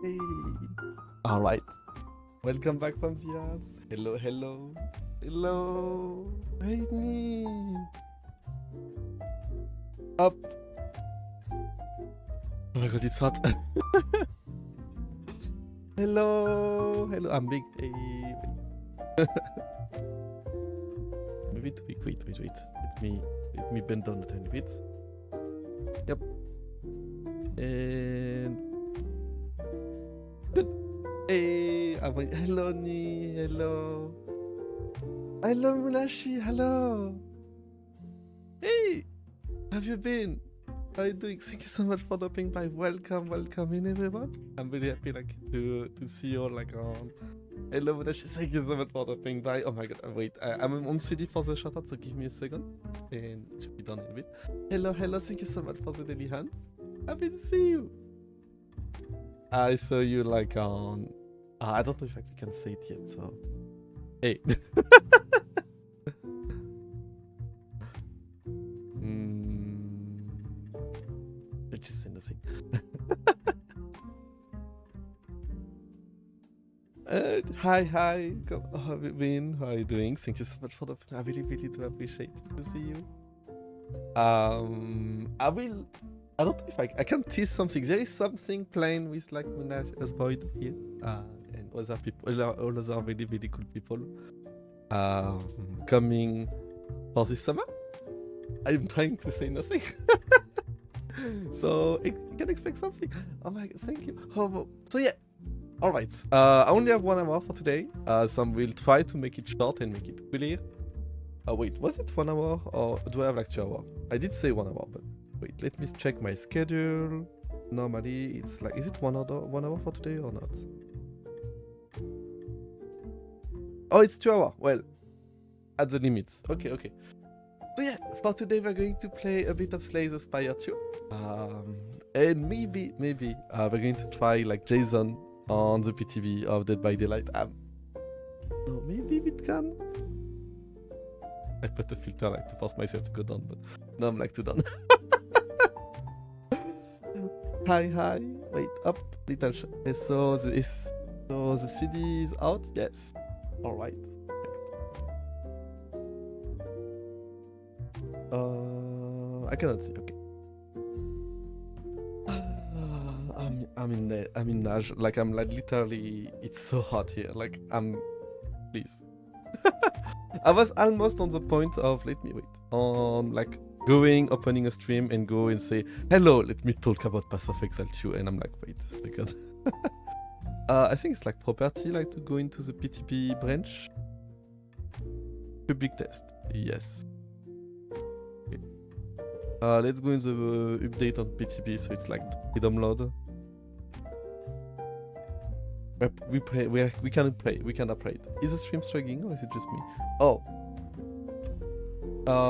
Hey. All right. Welcome back from the house. Hello, hello, hello. Whitney. Up. Oh my god, it's hot. Hello, hello. I'm big. Hey. Wait. Let me bend down a tiny bit. Yep. And good. Hey, I'm like, hello, Ni. Hello. Hello, Munashi. Hello. Hey, have you been? How are you doing? Thank you so much for dropping by. Welcome in, everyone. I'm really happy to see you all on. Hello, Munashi. Thank you so much for dropping by. Oh my god, wait. I'm on CD for the shoutout, so give me a second. And it should be done in a bit. Hello. Thank you so much for the daily hands. Happy to see you. I saw you on. I don't know if we can say it yet, so. Hey. Let's just say nothing. Hi. How have you been? How are you doing? Thank you so much for the. I really do appreciate to see you. I don't know if I can tease something. There is something playing with Munash Void here. And other people, all other really cool people coming for this summer. I'm trying to say nothing. So you can expect something. Oh my god, thank you. So yeah. Alright. I only have 1 hour for today. So we'll try to make it short and make it clear. Wait, was it 1 hour or do I have 2 hours? I did say 1 hour, but wait, let me check my schedule. Normally it's is it 1 hour for today or not? Oh, it's 2 hours. Well, at the limits. Okay. So yeah, for today we're going to play a bit of Slay the Spire 2. And maybe we're going to try Jason on the PTV of Dead by Daylight. No, maybe it can. I put a filter to force myself to go down, but now I'm too done. Hi. Wait, up. Little so the CD is out? Yes. Alright. I cannot see, okay. I'm in Naj. I'm literally, it's so hot here. Please. I was almost on the point of, let me wait, on opening a stream and go and say, hello, let me talk about Path of Exile 2. And I'm wait a second. I think it's property, to go into the PTP branch. Public test, yes. Okay. Let's go in the update on PTP, so it's download. We cannot play it. Is the stream struggling or is it just me? Oh.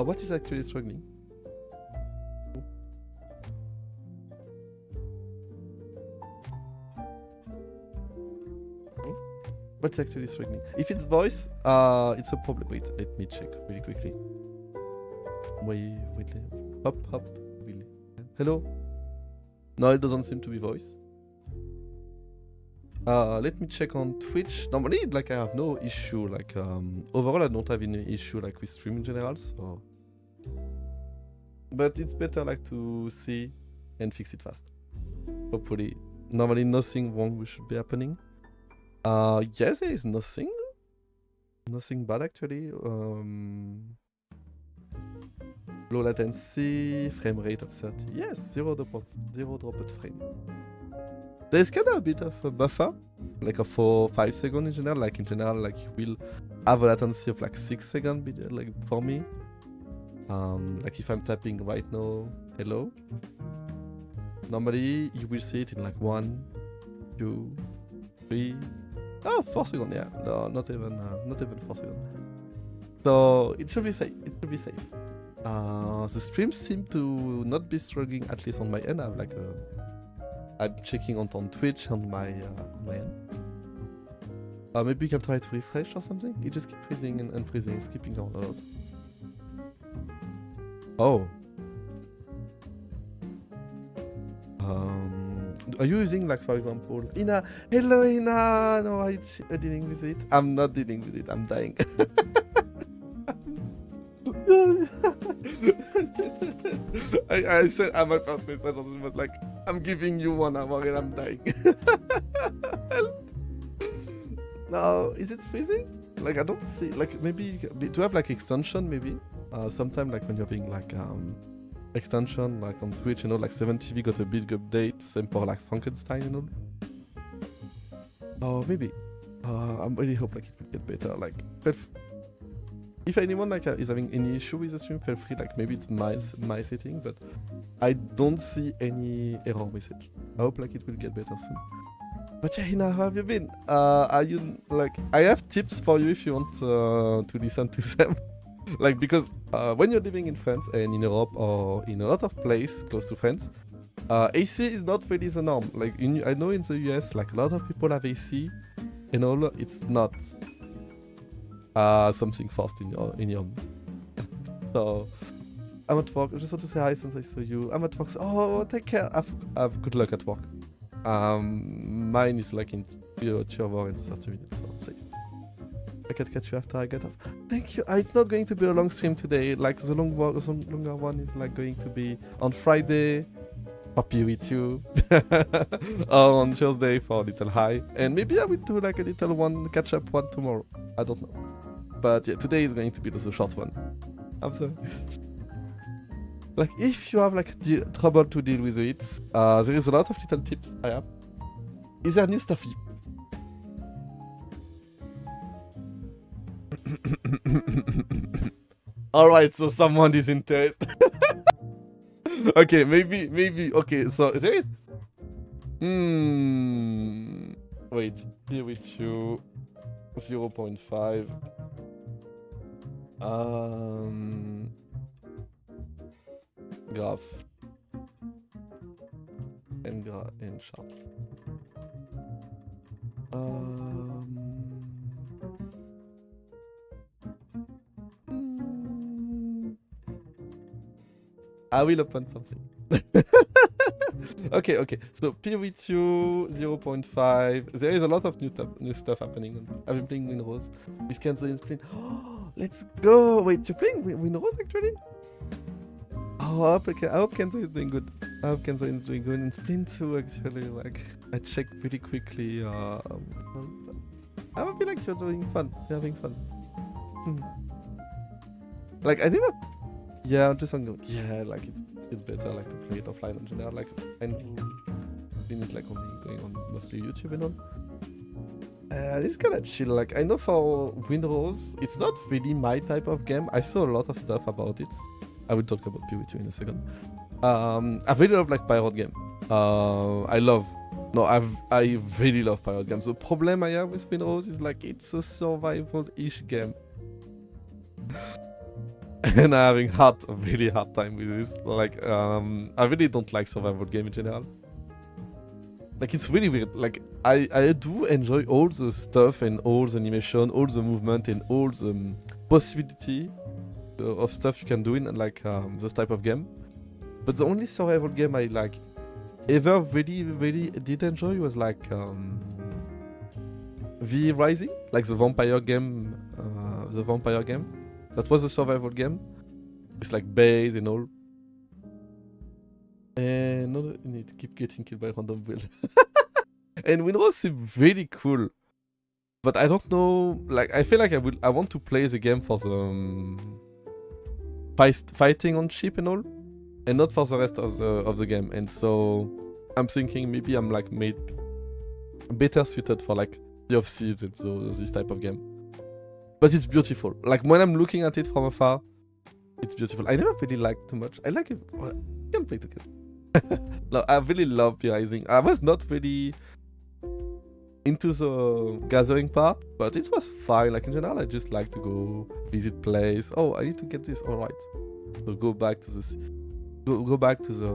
What is actually struggling? What's actually struggling? If it's voice, it's a problem. Wait, let me check really quickly. Wait. Hop. Really. Hello? No, it doesn't seem to be voice. Let me check on Twitch. Normally, I have no issue. Overall, I don't have any issue with stream in general. So, but it's better to see and fix it fast. Hopefully, normally nothing wrong should be happening. Yes, there is nothing bad actually. Low latency, frame rate at 30. Yes, zero dropped frame. There's kind of a bit of a buffer, for 5 seconds in general. You will have a latency of 6 seconds, for me. If I'm tapping right now, hello. Normally you will see it in 1, 2, 3. Oh, 4 seconds. Yeah, no, not even 4 seconds. So it should be fine. to be safe. The streams seem to not be struggling, at least on my end. I have like I'm checking on Twitch on my end. Maybe you can try to refresh or something. It just keeps freezing and unfreezing, skipping out a lot. Oh. Are you using, like, for example, Ina? Hello, Ina. No, are you dealing with it? I'm not dealing with it. I'm dying. I said I'm my first message, but like I'm giving you 1 hour and I'm dying. Now, is it freezing? Like I don't see. Like maybe to have like extension, maybe. Sometime like when you're being like extension, like on Twitch, you know, like 7TV got a big update. Same for like Frankenstein, you know. Oh, maybe. I really hope like it will get better. Like, if anyone like is having any issue with the stream, feel free. Like maybe it's my setting, but I don't see any error message. I hope like it will get better soon. But yeah, Hina, how have you been? Are you like? I have tips for you if you want to listen to them. Like because when you're living in France and in Europe or in a lot of places close to France, AC is not really the norm. Like I know in the US, like a lot of people have AC, and all it's not something forced in your. So I'm at work. I just want to say hi since I saw you. I'm at work. So, oh, take care. Have good luck at work. Mine is like in 2 hours and 30 minutes, so I'm safe. I can catch you after I get off. Thank you. It's not going to be a long stream today. Like the longer one is like going to be on Friday. Happy with you. Or on Thursday for a little high. And maybe I will do like a little one catch up one tomorrow. I don't know. But yeah, today is going to be just a short one. I'm sorry. Like if you have like trouble to deal with it, there is a lot of little tips I have. Is there new stuff? Alright, so someone is interested. Okay, maybe. Okay, so there is. Wait, here with you. 0.5. Graph. And charts. I will open something. Okay. So PV2 0.5. There is a lot of new stuff happening. I've been playing Winrose. This cancel is playing. Oh, let's go. Wait, you're playing Winrose actually? Oh, I hope Kenzo is doing good. In Splint 2 actually, like I checked pretty quickly. I feel like you're doing fun. You're having fun. Like I never. Yeah, I'm just on. Yeah, like it's better like to play it offline in general. Like and is like only going on mostly YouTube and all. It's kind of chill. Like I know for Winrose, it's not really my type of game. I saw a lot of stuff about it. I will talk about PV2 in a second. I really love like pirate game. I really love pirate games. The problem I have with Winrose is like it's a survival-ish game. And I'm having a really hard time with this. Like, I really don't like survival game in general. Like, it's really weird. Like, I do enjoy all the stuff and all the animation, all the movement and all the possibility of stuff you can do in like this type of game. But the only survival game I like ever really did enjoy was like V Rising, like the vampire game. That was a survival game. It's like base and all. And no, you need to keep getting killed by random build. And Winrose seems really cool. But I don't know, like I feel like I want to play the game for the fighting on ship and all, and not for the rest of the game. And so I'm thinking maybe I'm like made better suited for like Sea of Thieves and so this type of game. But it's beautiful. Like when I'm looking at it from afar, it's beautiful. I never really liked too much. I like it. Well, we can play together. No, I really love Rising. I was not really into the gathering part, but it was fine. Like in general, I just like to go visit place. Oh, I need to get this. All right. So go back to this. Go back to the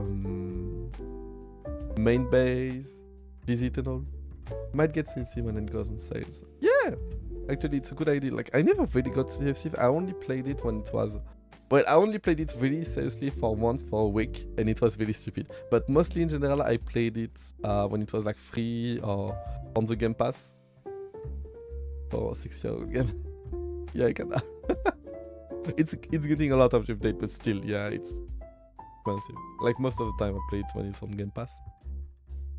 main base, visit and all. Might get CFC when it goes on sale. So yeah, actually, it's a good idea. Like I never really got CFC. I only played it when it was. Well, I only played it really seriously for once for a week, and it was really stupid. But mostly in general, I played it when it was like free or on the Game Pass for a 6-year-old game. Yeah, I can. It's getting a lot of update, but still, yeah, it's expensive. Like most of the time, I play it when it's on Game Pass.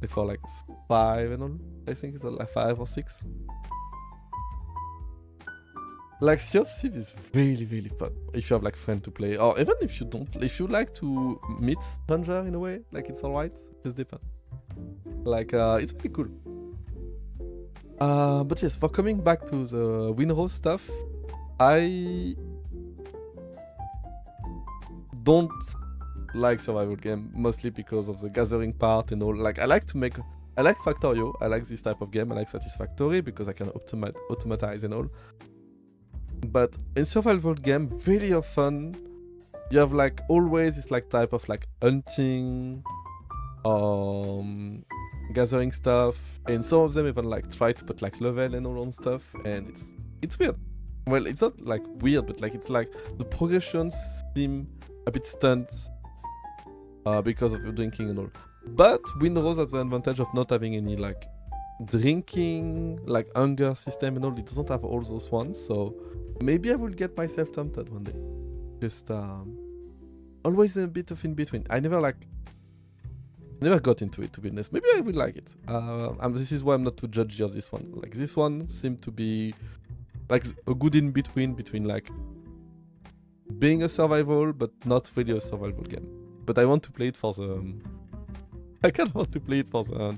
Like for like 5 and all, I think it's like 5 or 6. Like Sea of Thieves is really, really fun if you have like friends to play, or even if you don't. If you like to meet stranger in a way, like it's alright. It's different. Like it's really cool. But yes, for coming back to the Winrose stuff, I don't like survival game mostly because of the gathering part and all. Like I like Factorio. I like this type of game. I like Satisfactory because I can automatize and all. But in survival game, really often you have like always this like type of like hunting, gathering stuff, and some of them even like try to put like level and all on stuff, and it's weird. Well, it's not like weird, but like it's like the progressions seem a bit stunt because of your drinking and all. But Winrose has the advantage of not having any like drinking, like hunger system and all. It doesn't have all those ones, so maybe I will get myself tempted one day. Just always a bit of in between. I never got into it, to be honest. Maybe I will like it. This is why I'm not too judgy of this one. Like this one seemed to be like a good in between like being a survival but not really a survival game. But I want to play it for the I kind of want to play it for the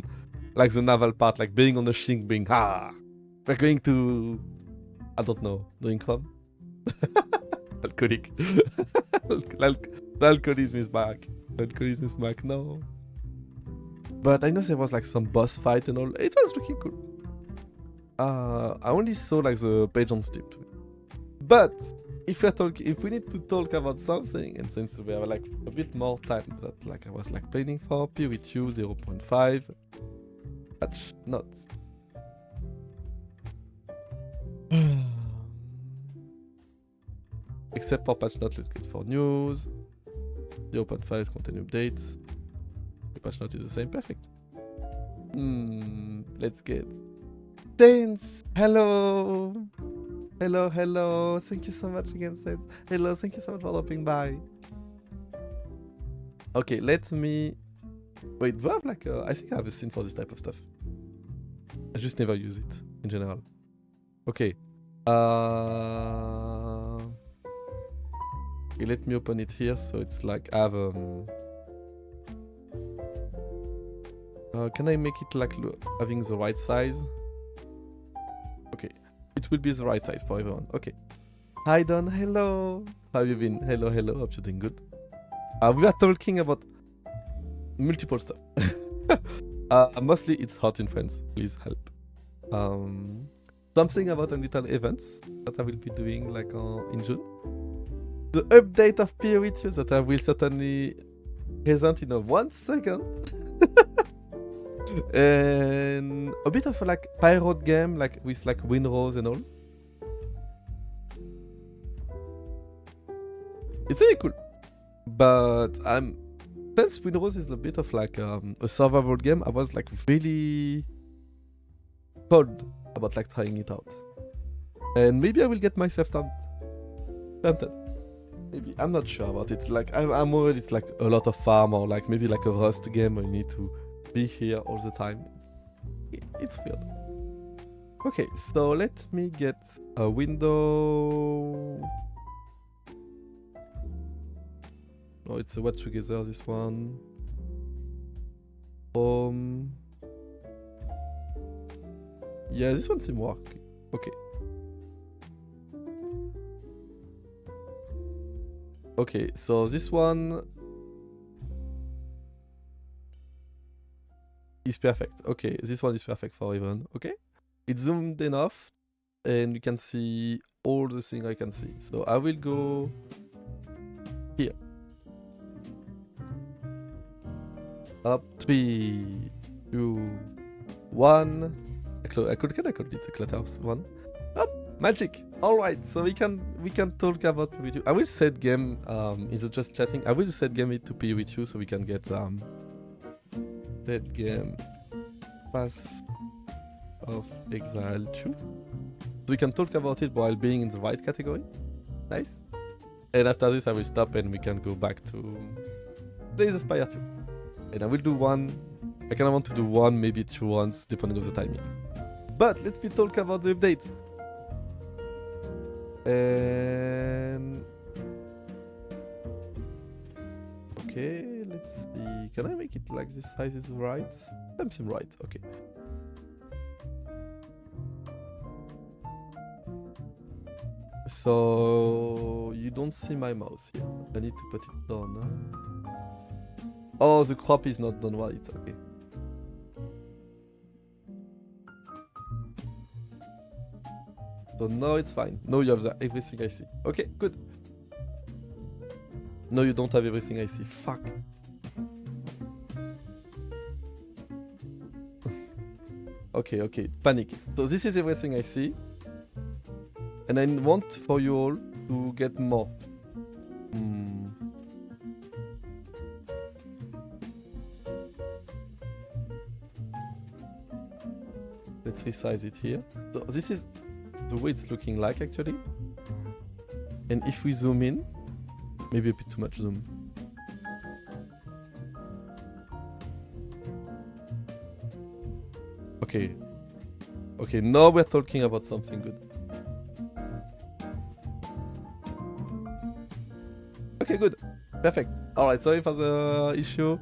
like the naval part, like being on the ship, being we're going to, I don't know, drink rum. Alcoholic. The alcoholism is back. The alcoholism is back now. But I know there was like some boss fight and all. It was looking cool. I only saw like the page on Steam. But if we need to talk about something, and since we have like a bit more time that like I was like planning for P with you 0.5 patch notes. Except for patch notes, let's get for news. 0.5 contain updates. The patch note is the same, perfect. Let's get Dance. Hello. Hello. Thank you so much again, Dance. Hello, thank you so much for dropping by. Okay, let me. Wait, do I have like I think I have a scene for this type of stuff. I just never use it in general. Okay. Okay, let me open it here so it's like I have can I make it like having the right size? Okay, it will be the right size for everyone. Okay. Hi Don, hello. How have you been? Hello. Hope you're doing good. We are talking about multiple stuff. Mostly it's hot in France. Please help. Something about a little events that I will be doing like in June. The update of Peer with you that I will certainly present in 1 second. And a bit of a like pirate game like with like Winrose and all. It's really cool. But since Winrose is a bit of like a survival game, I was like really cold about like trying it out. And maybe I will get myself tempted. Maybe, I'm not sure about it. Like I'm worried it's like a lot of farm or like maybe like a Rust game where you need to be here all the time. It's weird. Okay, so let me get a window. Oh, it's a watch together, this one. Yeah, this one seems working. Okay. Okay, so this one is perfect. Okay, this one is perfect for even. Okay, it's zoomed enough, and you can see all the things I can see. So I will go here. Up, 3, 2, 1. I could delete the clutters. 1. Up, magic. All right, so we can talk about with you. I will set game. Is it just chatting? I will set game it to be with you so we can get that game Pass of Exile 2. So we can talk about it while being in the right category. Nice. And after this, I will stop and we can go back to Days of Spire 2. And I will do one. I kind of want to do one, maybe 2 ones, depending on the timing. But let me talk about the updates. And okay, let's see. Can I make it like this size is right? Something right. Okay. So you don't see my mouse here. I need to put it down. Huh? Oh, the crop is not done right. Okay. So now it's fine. Now you have everything I see. Okay, good. No, you don't have everything I see. Fuck. Okay. Panic. So this is everything I see. And I want for you all to get more. Let's resize it here. So this is the way it's looking like actually. And if we zoom in, maybe a bit too much zoom. Okay. Okay, now we're talking about something good. Okay, good. Perfect. Alright, sorry for the issue.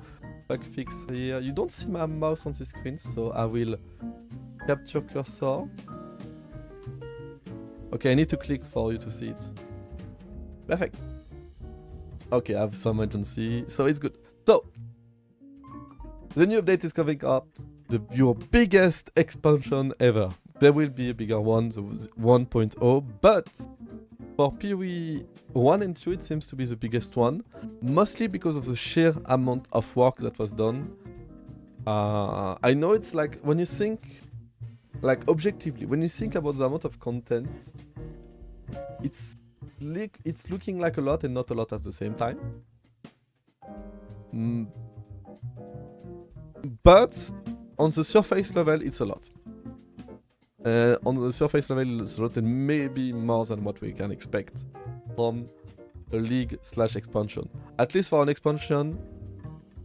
Bug fix here. You don't see my mouse on the screen, so I will capture cursor. Okay, I need to click for you to see it. Perfect. Okay, I have some urgency, so it's good. So, the new update is coming up. Your biggest expansion ever. There will be a bigger one, the 1.0, but for PoE 1 and 2 it seems to be the biggest one, mostly because of the sheer amount of work that was done. I know it's like, when you think, like objectively, when you think about the amount of content, it's looking like a lot and not a lot at the same time. But on the surface level, it's a lot. On the surface level, it's a lot, and maybe more than what we can expect from a league/expansion. At least for an expansion,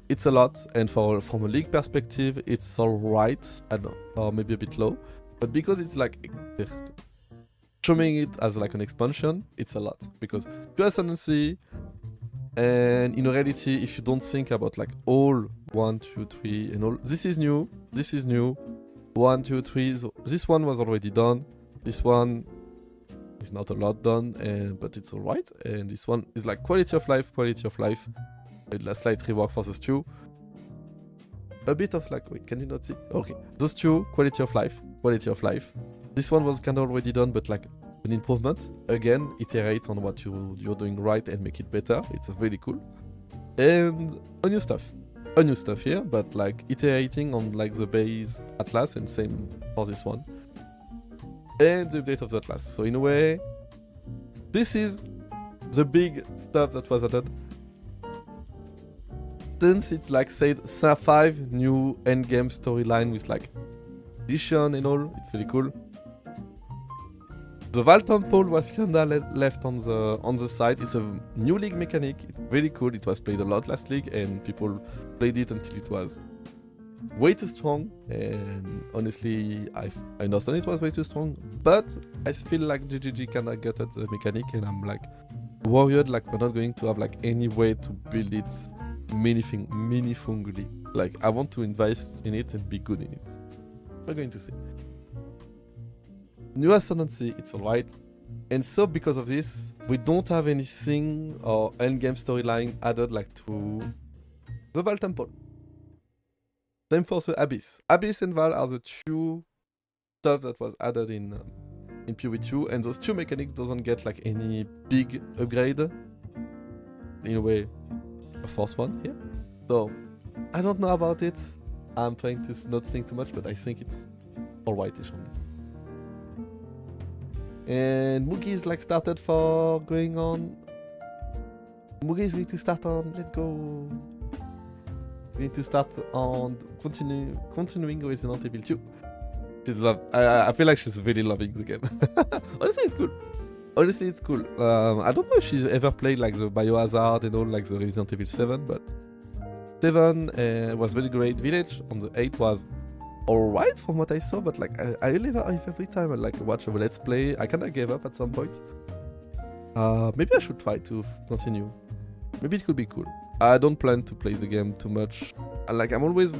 it's a lot, and from a league perspective, it's alright, I don't know, or maybe a bit low. But because it's like showing it as like an expansion, it's a lot. Because to ascendancy, and in reality, if you don't think about like all 1, 2, 3 and all, this is new, 1, 2, 3, so this one was already done, this one is not a lot done, but it's alright, and this one is like quality of life, a slight rework for those two, a bit of like, wait, can you not see? Okay, those two, quality of life, this one was kind of already done, but like an improvement, again, iterate on what you're doing right and make it better, it's really cool, and a new stuff here, but like iterating on like the base Atlas, and same for this one. And the update of the Atlas. So in a way, this is the big stuff that was added. Since it's like said 5 new endgame storyline with like vision and all, it's really cool. The Val Temple was kinda left on the side. It's a new league mechanic. It's really cool. It was played a lot last league, and people played it until it was way too strong. And honestly, I understand it was way too strong, but I feel like GGG kinda got at the mechanic, and I'm like worried like we're not going to have like any way to build it meaningfully. Like I want to invest in it and be good in it. We're going to see. New Ascendancy, it's alright. And so because of this, we don't have anything or endgame storyline added like to the Val Temple. Same for the Abyss. Abyss and Val are the two stuff that was added in PvE2, and those two mechanics doesn't get like any big upgrade. In a way, a fourth one here. So I don't know about it. I'm trying to not think too much, but I think it's alrightish only. And Mugi is like started for going on. Mugi is going to start on. Let's go. Going to start on continuing Resident Evil 2. She's I feel like she's really loving the game. Honestly, it's cool. Honestly, it's cool. I don't know if she's ever played like the Biohazard and all, like the Resident Evil 7, but 7 was really great. Village on the 8 was alright from what I saw, but like I live every time I like watch a Let's Play. I kinda gave up at some point. Maybe I should try to continue. Maybe it could be cool. I don't plan to play the game too much. Like I'm always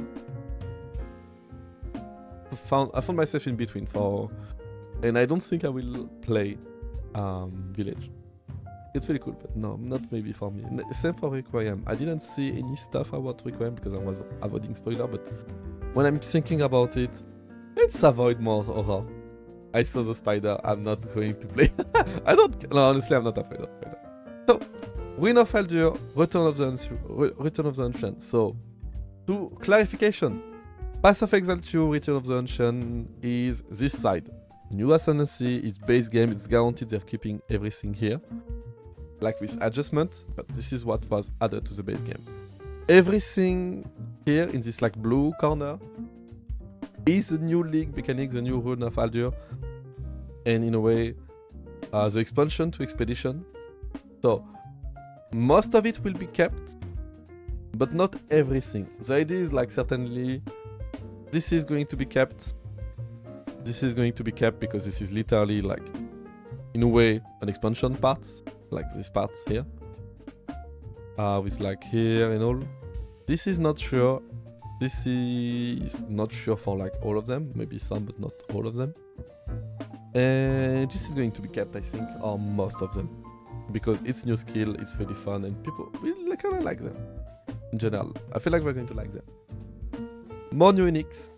I found myself in between and I don't think I will play Village. It's really cool, but no, not maybe for me. Same for Requiem. I didn't see any stuff about Requiem because I was avoiding spoiler, but when I'm thinking about it, let's avoid more horror. I saw the spider, I'm not going to play. No, honestly, I'm not afraid of spider. So, Win of Aldur, Return of the Ancient. So, to clarification, Path of Exile 2, Return of the Ancient is this side. New Ascendancy, it's base game, it's guaranteed they're keeping everything here. Like with adjustment, but this is what was added to the base game. Everything here in this like blue corner is the new league mechanic, the new Rune of Aldur, and in a way, the expansion to Expedition. So, most of it will be kept, but not everything. The idea is like certainly, this is going to be kept. This is going to be kept because this is literally like, in a way, an expansion part, like this part here. With like here and all. This is not sure. This is not sure for like all of them. Maybe some, but not all of them. And this is going to be kept, I think, or most of them. Because it's new skill, it's really fun, and people will kind of like them. In general, I feel like we're going to like them. More new uniques.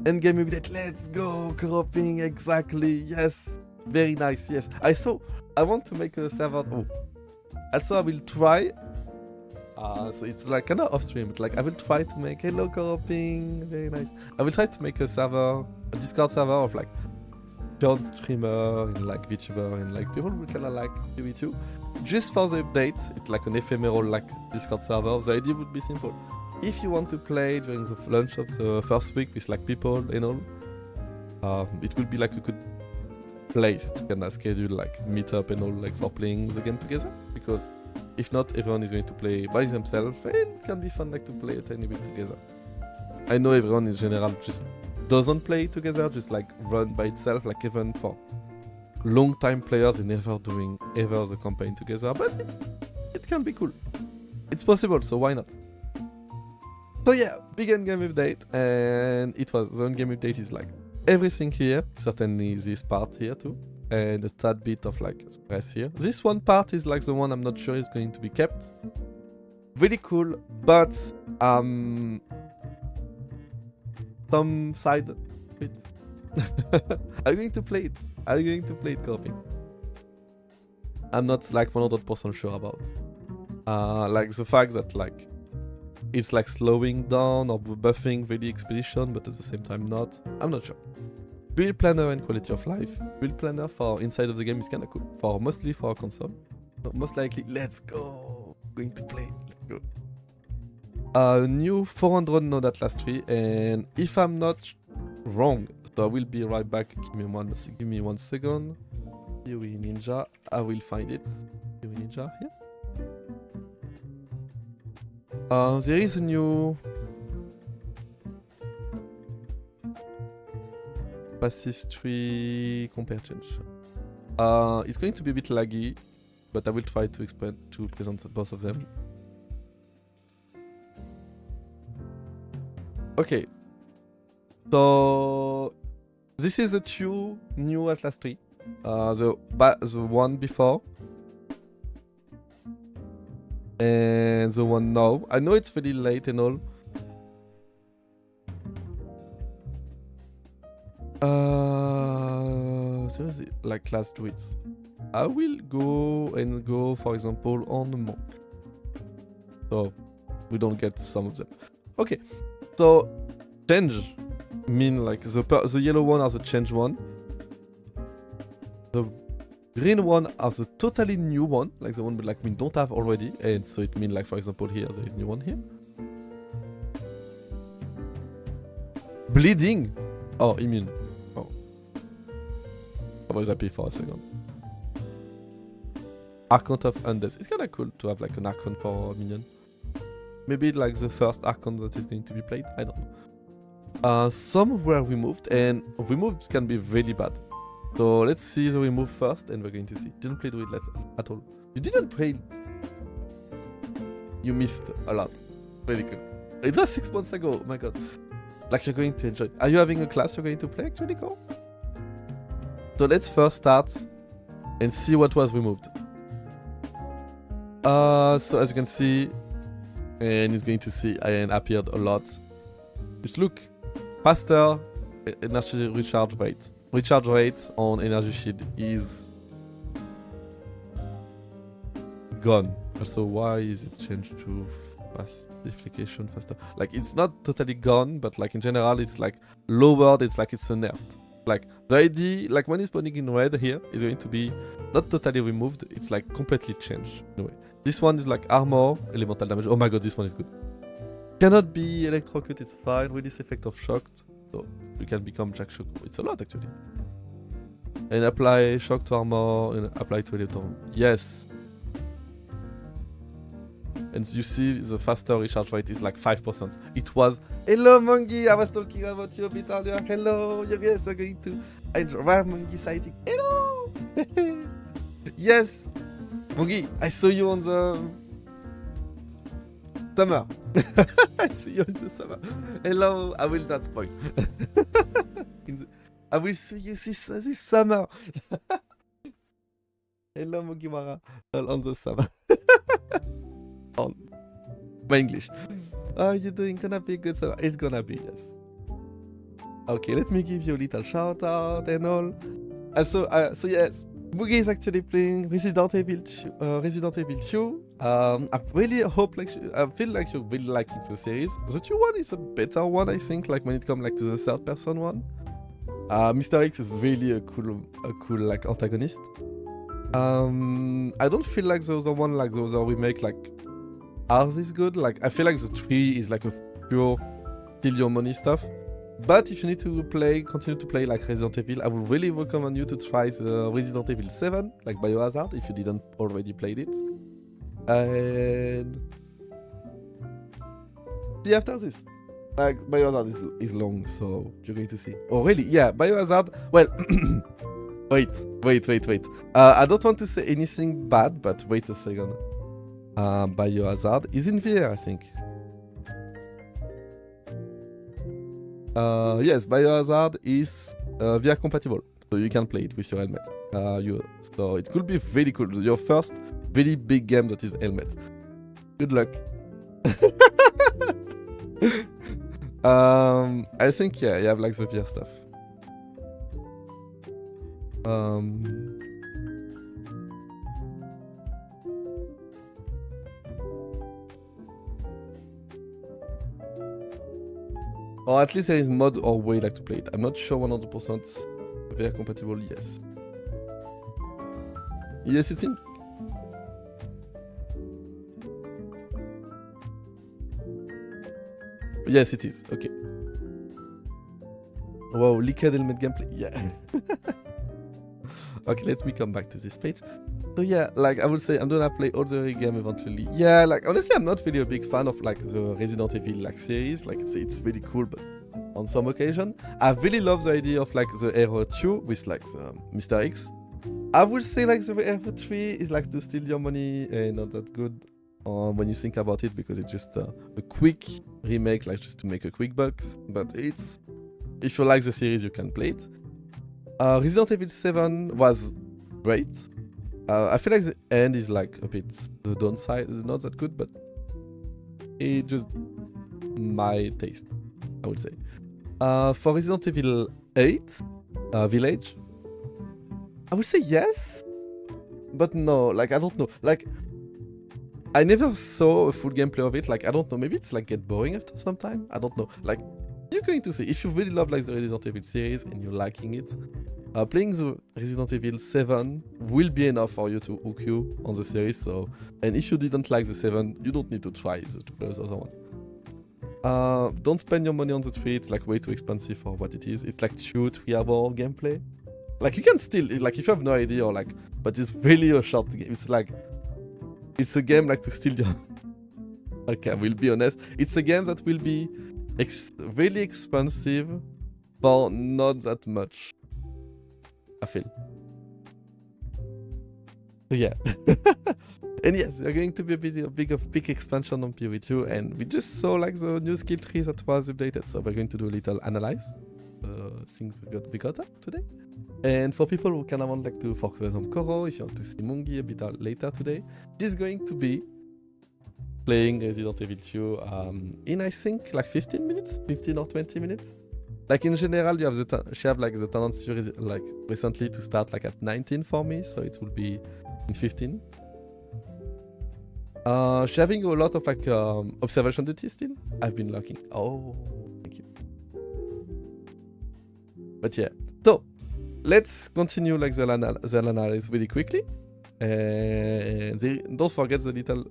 Endgame update, let's go! Co-oping, exactly, yes! Very nice, yes. I want to make a server. Oh. Also, I will try. So it's like kind of off stream, but like I will try to make hello co-oping, very nice. I will try to make a server, a Discord server of like pure streamer and like Vtuber and like people who kind of like PvE2. Just for the update, it's like an ephemeral like Discord server. The idea would be simple. If you want to play during the launch of the first week with like people and all, it will be like a good place to kind of schedule like meetup and all like for playing the game together, because if not, everyone is going to play by themselves and it can be fun like to play a tiny bit together. I know everyone in general just doesn't play together, just like run by itself, like even for long time players and never doing ever the campaign together, but it can be cool. It's possible, so why not? So yeah, big endgame update, and the endgame update is like everything here, certainly this part here too, and a tad bit of like stress here. This one part is like the one I'm not sure is going to be kept. Really cool, but some side bits. I'm going to play it. I'm going to play it co-oping. I'm not like 100% sure about. Like the fact that like it's like slowing down or buffing really Expedition, but at the same time not. I'm not sure. Build planner and quality of life. Build planner for inside of the game is kind of cool. Mostly for a console. But most likely, let's go. Going to play. Let's go. New 400 node Atlas tree, and if I'm not wrong, so I will be right back. Give me one second. Yui Ninja. I will find it. Yui Ninja here. There is a new passive tree compare change. It's going to be a bit laggy, but I will try to present both of them. Okay, so this is the two new Atlas tree. The one before and the one now. I know it's very late and all, Seriously, like class druids. I will go for example on the monk. So we don't get some of them. Okay, so change mean like the yellow one are the change one. The green one are the totally new one, like the one like we don't have already, and so it means like for example here there is new one here. Bleeding. Oh, immune. Oh, I was happy for a second. Archon of Undeath. It's kind of cool to have like an Archon for a minion. Maybe like the first Archon that is going to be played. I don't know. Some were removed, and removed can be really bad. So let's see the remove first, and we're going to see. Didn't play Druid at all. You didn't play. You missed a lot. Really good. It was 6 months ago. Oh my god. Like you're going to enjoy. Are you having a class you're going to play actually, Cole? So let's first start and see what was removed. So as you can see, and he's going to see, I appeared a lot. Just look, faster energy recharge rate. Recharge rate on energy shield is gone. Also, why is it changed to fast deflection faster? Like it's not totally gone, but like in general, it's like lowered. It's like it's a nerfed. Like the idea, like when it's spawning in red here, is going to be not totally removed. It's like completely changed. Anyway, this one is like armor, elemental damage. Oh my god, this one is good. Cannot be electrocute. It's fine. Release effect of shocked. So we can become Jack Shock. It's a lot actually. And apply shock to armor and apply to electron. Yes. And you see the faster recharge rate is like 5%. It was, hello Mongi, I was talking about you a bit earlier. Hello, yes, we're going to enjoy Mongi sighting. Hello! Yes! Mongi, I saw you on the summer. I see you in the summer. Hello, I will not spoil. I will see you this summer. Hello Mugiwara, on the summer. On my English. How are you doing? Gonna be a good summer? It's gonna be, yes. Okay, let me give you a little shout out and all. So yes, Mugi is actually playing Resident Evil 2. I really hope I feel like you really like it, the series. The 2 one is a better one, I think, like when it comes like to the third person one. Mr. X is really a cool like antagonist. I don't feel like the other one, like the other remake, like ours is good. Like I feel like the 3 is like a pure kill your money stuff. But if you need to continue to play like Resident Evil, I would really recommend you to try the Resident Evil 7, like Biohazard, if you didn't already played it. And see after this. Like Biohazard is long, so you're going to see. Oh really? Yeah, Biohazard. Well, wait. I don't want to say anything bad, but wait a second. Biohazard is in VR, I think. Yes, Biohazard is VR compatible, so you can play it with your helmet. So it could be really cool. Your first really big game that is helmet. Good luck. I think yeah, you have like the VR stuff. Or at least there is mod or way like to play it. I'm not sure 100% VR compatible, yes. Yes, it seems. Yes, it is. Okay. Wow, leaked helmet gameplay. Yeah. Okay, let me come back to this page. So yeah, like I would say, I'm gonna play all the game eventually. Yeah, like honestly, I'm not really a big fan of like the Resident Evil like series. Like it's really cool, but on some occasion, I really love the idea of like the Hero 2 with like the Mr. X. I would say like the Hero 3 is like to steal your money and not that good when you think about it, because it's just a quick remake, like just to make a quick buck. But it's, if you like the series, you can play it. Resident Evil 7 was great. I feel like the end is like a bit, the downside is not that good, but it just my taste, I would say. For Resident Evil 8 village. I would say yes, but no, like I don't know. Like I never saw a full gameplay of it. Like I don't know, maybe it's like get boring after some time. I don't know. Like you're going to see if you really love like the Resident Evil series and you're liking it. Playing the Resident Evil 7 will be enough for you to hook you on the series. So, and if you didn't like the 7, you don't need to try the other one. Don't spend your money on the 3. It's like way too expensive for what it is. It's like 2-3 hour gameplay. Like you can still like if you have no idea or like, but it's really a short game. It's like it's a game like to steal your. Okay, we'll be honest. It's a game that will be really expensive for not that much. I feel. So yeah. And yes, they're going to be a big expansion on PoE2, and we just saw like the new skill tree that was updated. So we're going to do a little analyze. Things we got up today. And for people who kind of want like to focus on Koro, if you want to see Mungi a bit later today, she's going to be playing Resident Evil 2 in I think like 15 minutes, 15 or 20 minutes. Like in general, you have she have like the tendency like recently to start like at 19 for me, so it will be in 15. She having a lot of like observation duty still. I've been looking. Oh, thank you. But yeah, so let's continue like the analysis really quickly. And don't forget the little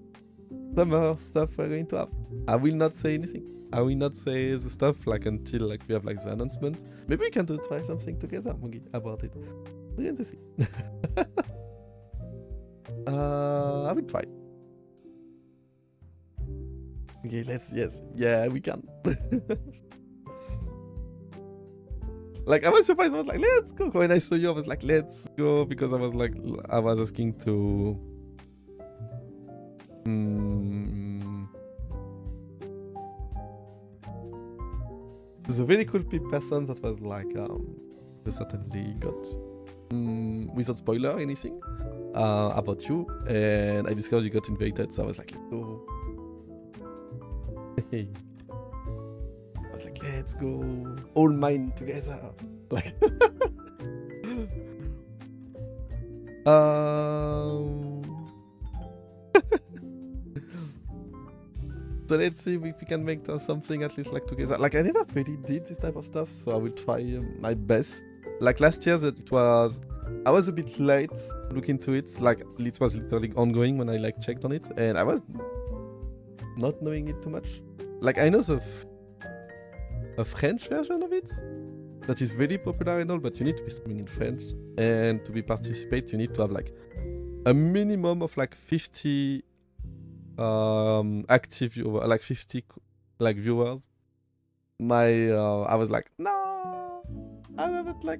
summer stuff we're going to have. I will not say anything. I will not say the stuff like until like we have like the announcements. Maybe we can try something together, Mungi, about it. We're going to see. I will try. Okay, yeah, we can. Like I was surprised. I was like, let's go. When I saw you, I was like, let's go, because I was like, I was asking to. There's a really cool person that was like, they certainly got, without spoiler or anything, about you, and I discovered you got invited, so I was like, let's go. Hey. I was like, let's go, all mine together, like. So let's see if we can make something at least like together. Like I never really did this type of stuff, so I will try my best. Like last year, I was a bit late looking into it. Like it was literally ongoing when I like checked on it, and I was not knowing it too much. Like I know a French version of it that is very popular and all, but you need to be speaking in French, and to participate, you need to have like a minimum of like 50 active viewer, like 50 like viewers. I was like, no, I haven't like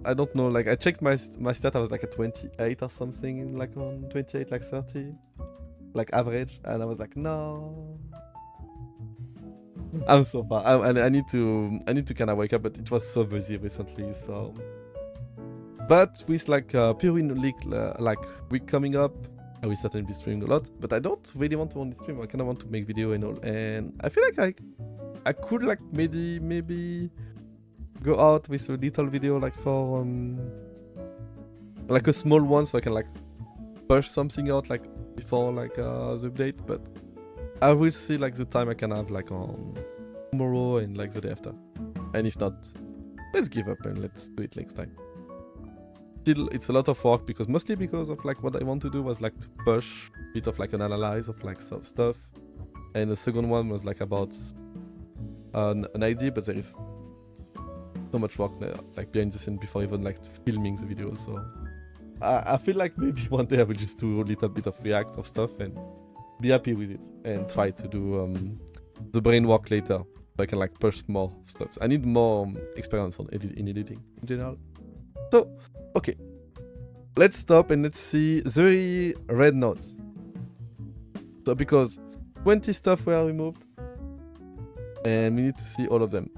I don't know, like I checked my stat, I was like at 28 or something, like on 28 like 30 like average, and I was like, no, I'm so far. I need to kind of wake up, but it was so busy recently, so. But with like PoE League like week coming up, I will certainly be streaming a lot, but I don't really want to only stream. I kind of want to make video and all, and I feel like I could like maybe go out with a little video like for like a small one, so I can like push something out like before like the update. But I will see like the time I can have like on tomorrow and like the day after, and if not, let's give up and let's do it next time. Still, it's a lot of work, mostly because of like what I want to do was like to push a bit of like an analyze of like some stuff, and the second one was like about an idea, but there is so much work there, like behind the scene before even like filming the video. So I feel like maybe one day I will just do a little bit of react of stuff and be happy with it, and try to do the brain work later, so I can like push more stuff. I need more experience on editing in general. So, okay, let's stop and let's see the red notes. So because 20 stuff were removed, and we need to see all of them.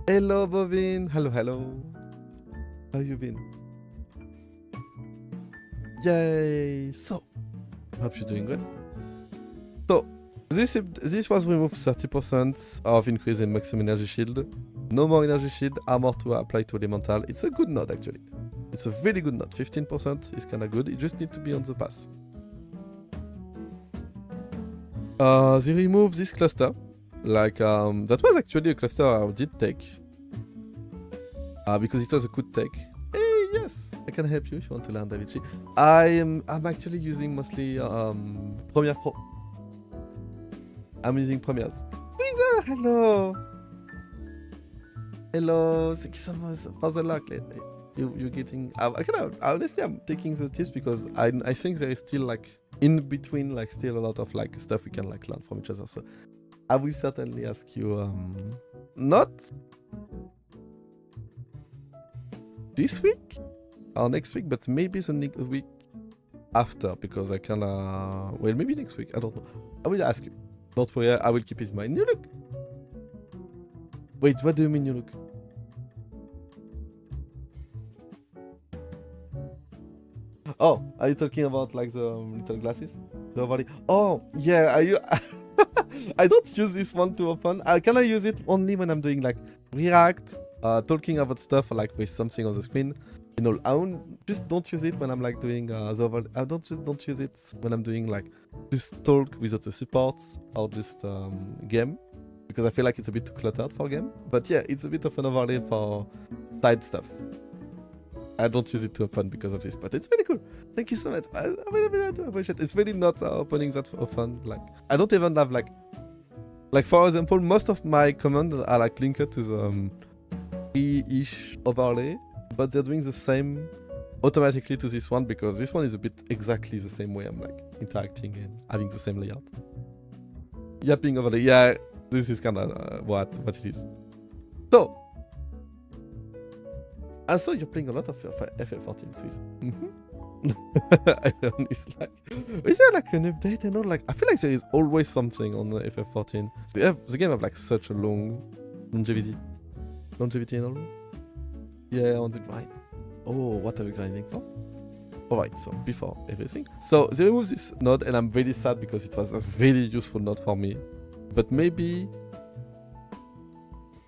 Hello, Bovin. Hello. How you been? Yay! So, I hope you're doing good. So, this was removed 30% of increase in maximum energy shield, No more energy shield, armor to apply to elemental. It's a good node actually. It's a really good node. 15% is kinda good. You just need to be on the path. They remove this cluster. Like, that was actually a cluster I did take. Because it was a good take. Hey, yes! I can help you if you want to learn DaVinci. I'm actually using mostly Premiere Pro. I'm using Premieres. Wizard, hello! Hello, thank you so much for the luck lately. You're getting... honestly, I'm taking the tips because I think there is still like, in between, like still a lot of like stuff we can like learn from each other. So I will certainly ask you, not this week or next week, but maybe the next week after, because I kinda... Well, maybe next week, I don't know. I will ask you. Don't worry, I will keep it in mind. New look! Wait, what do you mean new look? Oh, are you talking about like the little glasses? Oh, yeah, are you... I don't use this one too often. Can I use it only when I'm doing like React, talking about stuff like with something on the screen? You know, don't use it when I'm like doing I don't use it when I'm doing like just talk without the supports or just game, because I feel like it's a bit too cluttered for game. But yeah, it's a bit of an overlay for side stuff. I don't use it too often because of this, but it's really cool. Thank you so much. I do appreciate it. It's really not opening that often. Like, I don't even have like for example, most of my commands are like linked to the free-ish overlay, but they're doing the same automatically to this one because this one is a bit exactly the same way I'm like interacting and having the same layout. Yapping overlay, yeah, this is kind of what it is. So. I saw you're playing a lot of FF14 Swiss. Everyone is like, is there like an update and all? Like, I feel like there is always something on the FF14. So the game have like such a longevity and all. Yeah, on the grind. Oh, what are we grinding for? Alright, so before everything. So they remove this node and I'm really sad because it was a really useful node for me. But maybe...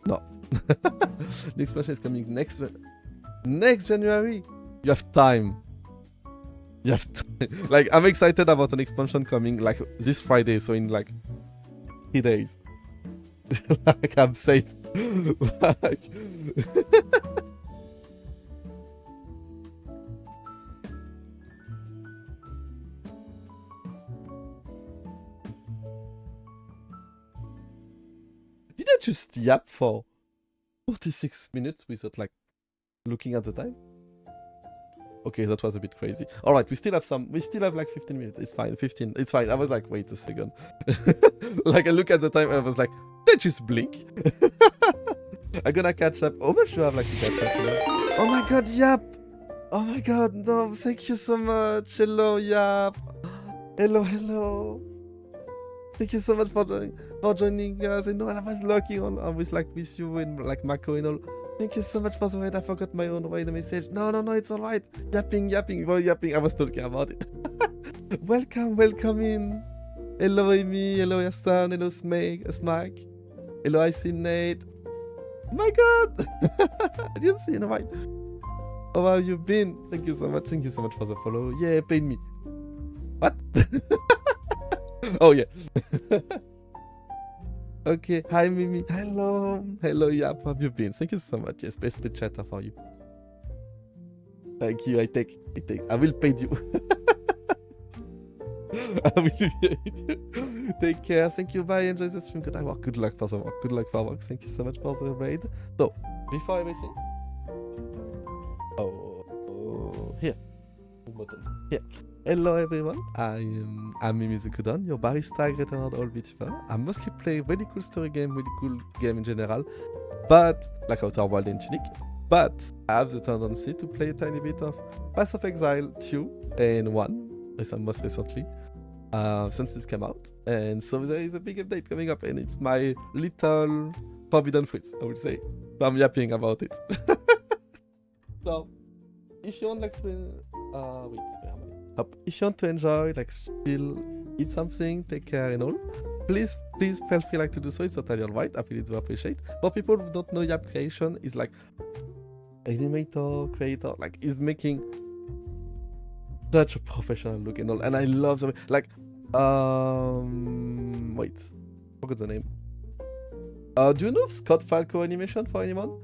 No. The expansion is coming next January. You have time. You have time. Like, I'm excited about an expansion coming like this Friday, so in like 3 days. Like, I'm safe. Like... Did I just yap for 46 minutes without like looking at the time? Okay, that was a bit crazy. Alright, we still have like 15 minutes. It's fine, 15. It's fine. I was like, wait a second. Like, I look at the time and I was like, they just blink. I'm gonna catch up. How much do I have like to catch up here? Oh my god, Yap! Oh my god, no, thank you so much. Hello, Yap. Hello. Thank you so much for joining us. I know I was lucky on with like with you and like Mako and all. Thank you so much for the raid. I forgot my own raid message. No, it's alright. Yapping. Well, yapping. I was talking about it. Welcome in. Hello, Amy. Hello, Yasan. Hello, Smack. Hello, I see Nate. Oh my god. I didn't see you in a while. How have you been? Thank you so much for the follow. Yeah, paid me. What? Oh, yeah. Okay, hi Mimi. Hello, Yap. How have you been? Thank you so much. Yes, best pet chatter for you. Thank you. I take. I will pay you. I will pay you. Take care. Thank you. Bye. Enjoy the stream. Good work. Good luck for the work. Thank you so much for the raid. So, before everything. Oh, here. Button. Here. Hello everyone, I'm Mimizuku Dawn, your Barista Great all Vtuber. I mostly play really cool story game, really cool game in general, but like Outer World and Tunic. But I have the tendency to play a tiny bit of Path of Exile 2 and 1, most recently, since this came out. And so there is a big update coming up, and it's my little forbidden fruits, I would say. So I'm yapping about it. So, if you want like to... if you want to enjoy, like, still eat something, take care and all, please feel free like to do so. It's totally alright. I really do appreciate. For people who don't know, Yap Creation is like animator, creator, like he's making such a professional look and all, and I love the like wait, forgot the name. Do you know Scott Falco animation for anyone?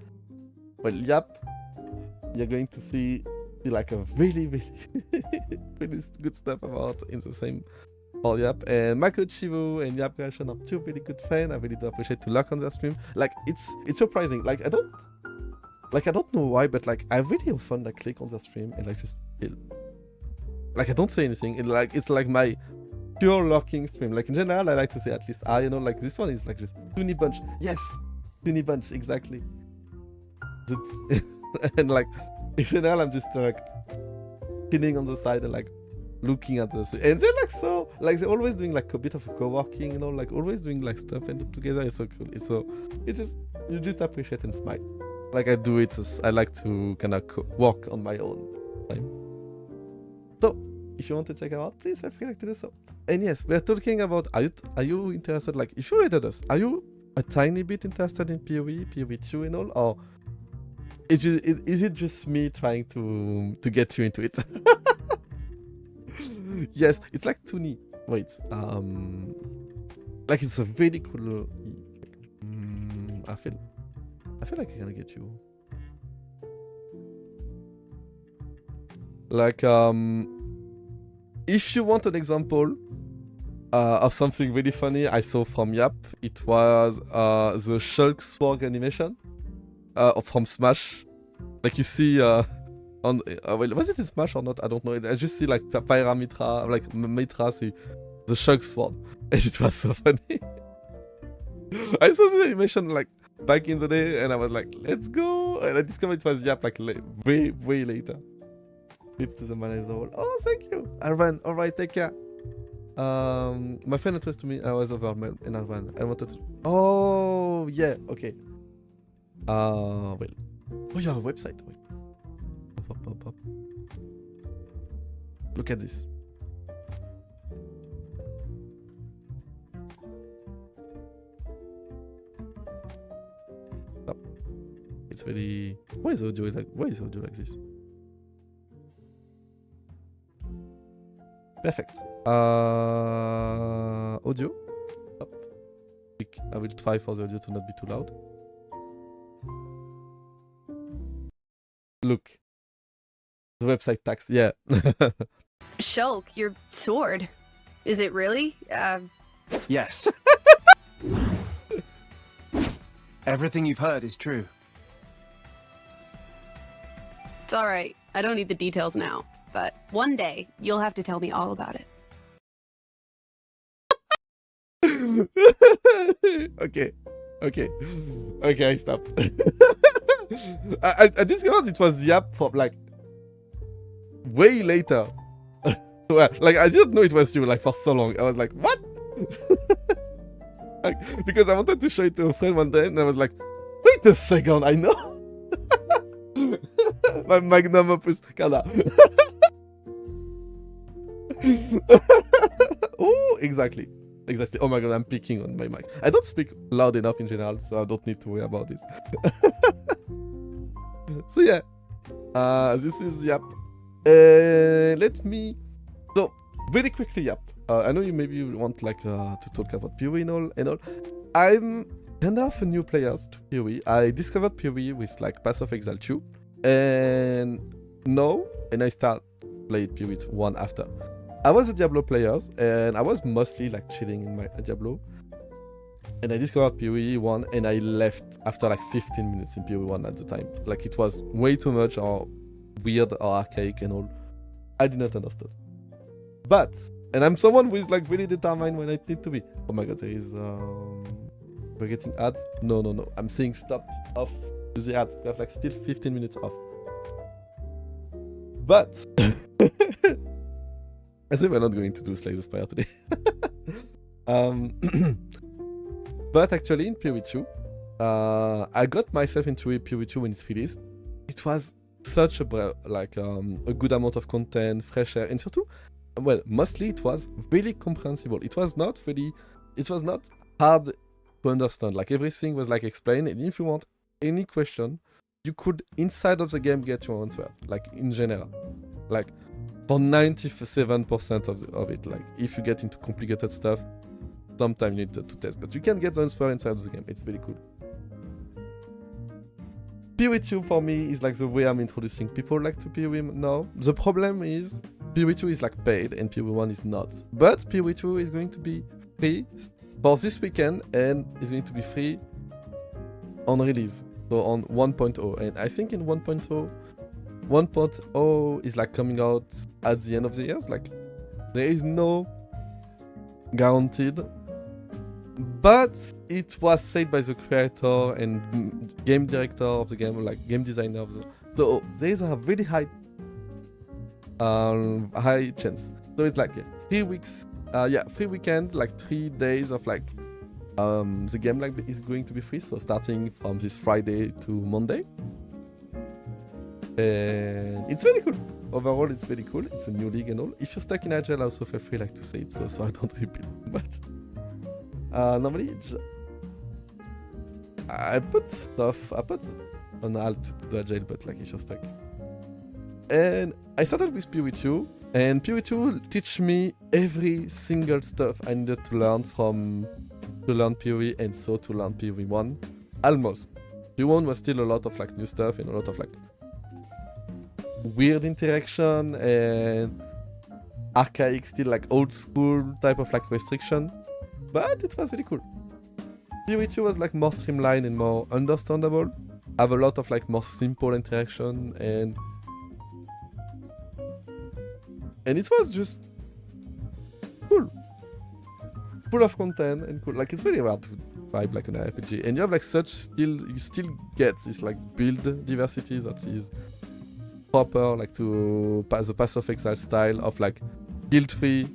Well, Yap, you're going to see like a really really good stuff about in the same all Yap. And Mako Chivo and Yap Creation are two really good fans. I really do appreciate to look on their stream. Like it's surprising. Like I don't know why, but like I really often like click on their stream and like just chill. Like I don't say anything. It's like my pure lurking stream. Like in general, I like to say at least you know, like this one is like just Toonie Bunch. Yes, Toonie Bunch, exactly. That's and like in general, I'm just like chilling on the side and like looking at this, and they're like so like they're always doing like a bit of co-working, you know, like always doing like stuff and together. It's so cool. It's just you just appreciate and smile. Like I do it. I like to kind of work on my own time. So if you want to check it out, please feel free to do so. And yes, we're talking about are you interested? Like if you rated us, are you a tiny bit interested in PoE, PoE2 and all, or is it just me trying to get you into it? Yes, it's like Toonie. Wait, like it's a really cool. I feel like I can get you. Like if you want an example of something really funny I saw from Yap, it was the Shulk Sword animation from Smash. Like you see on well, was it in Smash or not? I don't know. I just see like Pyra Mitra, like Mitra, see the Shulk Sword, and it was so funny. I saw the animation like back in the day, and I was like, let's go, and I discovered it was Yap like way later. Flip to the manager wall. Oh, thank you. I ran. All right, take care. My friend introduced to me. I was over and I ran. I wanted to. Oh yeah. Okay. Well. Oh, you have a website. Wait. Up. Look at this. Oh. It's very. Why is audio like this? Perfect. Audio. Oh. I will try for the audio to not be too loud. Look. The website tax, yeah. Shulk, your sword. Is it really? Yes. Everything you've heard is true. It's alright. I don't need the details now. But one day, you'll have to tell me all about it. Okay, I stop. I discovered it was Yap from like way later. Well, like I didn't know it was you like for so long. I was like, what? Like, because I wanted to show it to a friend one day, and I was like, wait a second, I know. My magnum opus, Kala. Oh, exactly. Oh my god, I'm peeking on my mic. I don't speak loud enough in general, so I don't need to worry about this. So yeah, this is Yap. Let me. So very quickly, Yap. I know you maybe want like to talk about PoE and all. I'm kind of a new player to PoE. I discovered PoE with like Path of Exile 2, and I start playing PoE 1 after. I was a Diablo player, and I was mostly like chilling in my Diablo. And I discovered PoE 1, and I left after like 15 minutes in PoE 1 at the time. Like it was way too much or weird or archaic and all. I did not understand. But, and I'm someone who is like really determined when I need to be. Oh my god, there is we're getting ads? No. I'm saying stop, off, use the ads. We have like still 15 minutes off. But I think we're not going to do Slay the Spire today. But actually in PoE 2, I got myself into PoE 2 when it's released. It was such a good amount of content, fresh air, and surtout, well, mostly it was really comprehensible. It was not really it was not hard to understand. Like everything was like explained, and if you want any question, you could inside of the game get your answer. Like in general, like for 97% of it. Like if you get into complicated stuff, sometimes you need to test, but you can get the answer inside of the game. It's really cool. PoE2 for me is like the way I'm introducing people like to PoE now. The problem is PoE2 is like paid and PoE1 is not. But PoE2 is going to be free for this weekend and is going to be free on release. So on 1.0. And I think in 1.0 is like coming out at the end of the year. Like there is no guaranteed. But it was said by the creator and game director of the game, like game designer of the. So there is a really high chance. So it's like 3 weeks, free weekend, like 3 days of like the game like is going to be free. So starting from this Friday to Monday, and it's very cool. Overall, it's very cool. It's a new league and all. If you're stuck in Agile, also feel free like to say it, so I don't repeat too much. Normally, I put on alt to do Agile, but like if you're stuck. And I started with PoE2, and PoE2 teach me every single stuff I needed to learn to learn PoE, and so to learn PoE1. Almost. PoE1 was still a lot of like new stuff and a lot of like weird interaction and archaic, still like old school type of like restriction. But it was really cool. PoE2 was like more streamlined and more understandable. Have a lot of like more simple interaction and it was just cool. Full of content and cool. Like it's very hard to vibe like an RPG. And you have like you still get this like build diversity that is proper like to the Path of Exile style of like guild tree.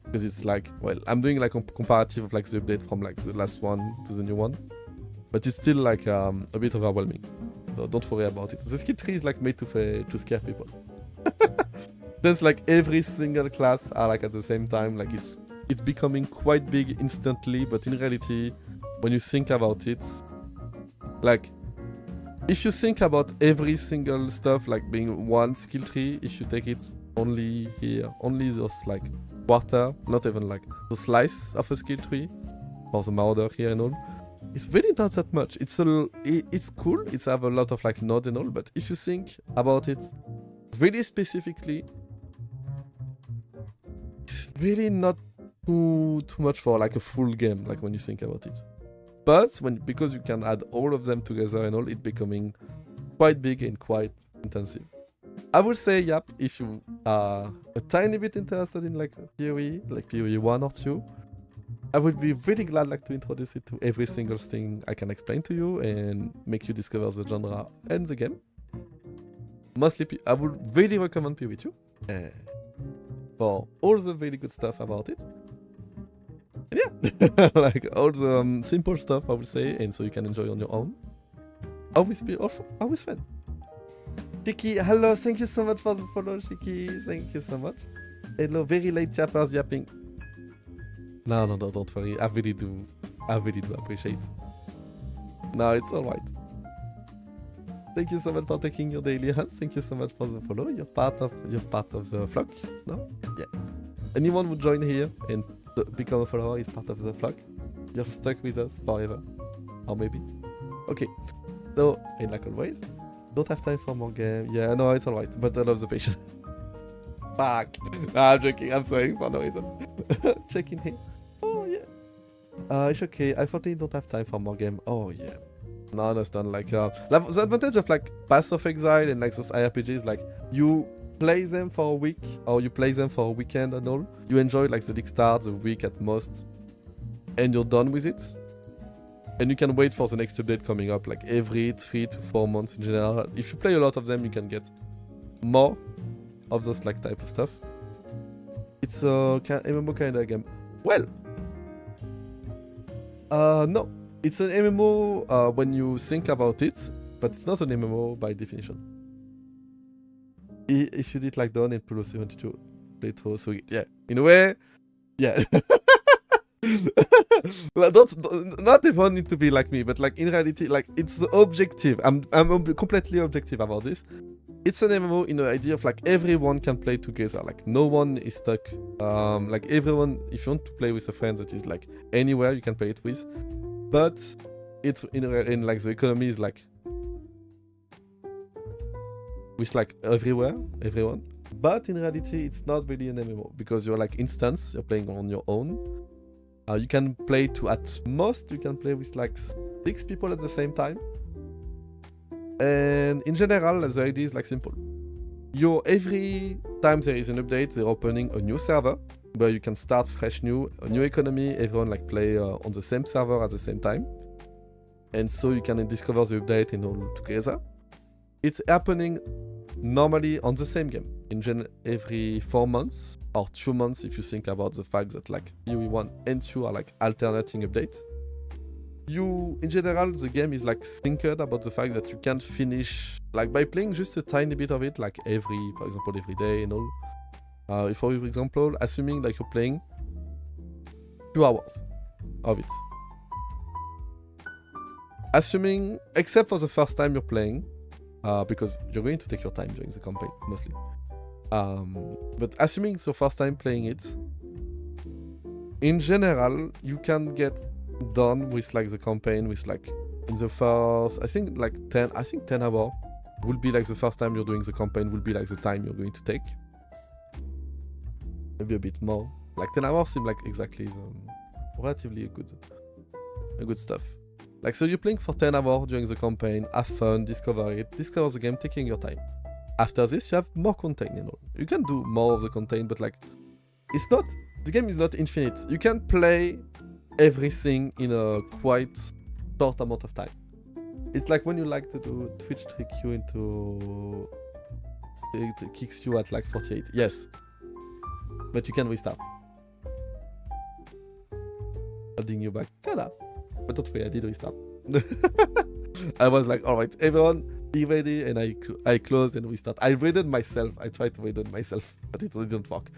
Because it's like, well, I'm doing like a comparative of like the update from like the last one to the new one, but it's still like a bit overwhelming. So don't worry about it. The skill tree is like made to scare people. Then like every single class are like at the same time. Like it's becoming quite big instantly, but in reality, when you think about it, like if you think about every single stuff like being one skill tree, if you take it only here, only those like quarter, not even like the slice of a skill tree for the Marauder here and all, it's really not that much. It's cool, it's have a lot of like nodes and all, but if you think about it really specifically, it's really not too much for like a full game, like when you think about it. But because you can add all of them together and all, it's becoming quite big and quite intensive. I would say, yep, if you are a tiny bit interested in like PoE, like PoE 1 or 2, I would be really glad like to introduce it to every single thing I can explain to you and make you discover the genre and the game. Mostly, I would really recommend PoE 2 for all the really good stuff about it. And yeah, like all the simple stuff I would say, and so you can enjoy on your own. Always fun. Shiki, hello, thank you so much for the follow, Shiki. Thank you so much. Hello, very late chappers, yapping. No, don't worry. I really do appreciate it. No, it's alright. Thank you so much for taking your daily hunts. Thank you so much for the follow. You're part of the flock, no? Yeah. Anyone who join here and become a follower is part of the flock. You're stuck with us forever. Or maybe. Okay. So, and like always, don't have time for more game. Yeah, no, it's alright, but I love the patience. Fuck. Nah, I'm joking. I'm sorry for no reason. Check in here. Oh, yeah. It's okay. I thought you don't have time for more game. Oh, yeah. No, I understand. Like, the advantage of, like, Path of Exile and, like, those IRPGs, like, you play them for a week, or you play them for a weekend and all. You enjoy, like, the league starts a week at most, and you're done with it. And you can wait for the next update coming up, like, every 3 to 4 months in general. If you play a lot of them, you can get more of those, like, type of stuff. It's a MMO kind of game. Well, no. It's an MMO when you think about it, but it's not an MMO by definition. If you did like Dawn and Pulo 72 playthrough, so yeah, in a way, yeah. Like, not everyone need to be like me, but like in reality, like it's objective. I'm completely objective about this. It's an MMO in the idea of like everyone can play together. Like no one is stuck. Like everyone, if you want to play with a friend that is like anywhere, you can play it with. But it's in like the economy is like with like everywhere, everyone. But in reality, it's not really an MMO because you're like instance. You're playing on your own. You can play to at most you can play with like 6 people at the same time. And in general, the idea is like simple. Every time there is an update, they're opening a new server where you can start fresh a new economy. Everyone like play on the same server at the same time, and so you can discover the update and all together. It's happening normally on the same game. Every 4 months or 2 months, if you think about the fact that like UE1 and 2 are like alternating updates. In general, the game is like thinking about the fact that you can't finish like by playing just a tiny bit of it, like for example, every day and all. For example, assuming like you're playing 2 hours of it. Assuming, except for the first time you're playing, because you're going to take your time during the campaign, mostly. But assuming it's your first time playing it, in general, you can get done with like the campaign with like in the first, I think 10 hours will be like the first time you're doing the campaign will be like the time you're going to take. Maybe a bit more. Like 10 hours seem like exactly relatively good stuff. Like, so you're playing for 10 hours during the campaign, have fun, discover the game, taking your time. After this, you have more content, you know. You can do more of the content, but like, the game is not infinite. You can play everything in a quite short amount of time. It's like when you like to do Twitch trick you into... It kicks you at like 48. Yes. But you can restart. Holding you back. Kinda. But don't worry, I did restart. I was like, alright, everyone, be ready, and I closed and restart. I raided myself. I tried to raid myself, but it didn't work.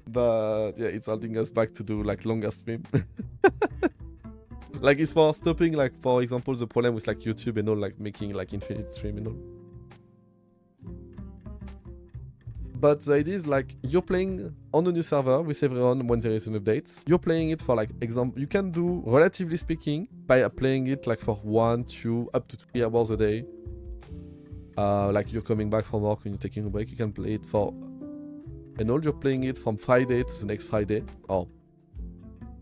But yeah, it's holding us back to do like longer stream. Like it's for stopping, like for example, the problem with like YouTube and all, like making like infinite stream and all. But the idea is like you're playing on a new server with everyone when there is an update. You're playing it for like example, you can do relatively speaking by playing it like for 1, 2, up to 3 hours a day. Like you're coming back from work and you're taking a break, you can play it for, and all you're playing it from Friday to the next Friday, or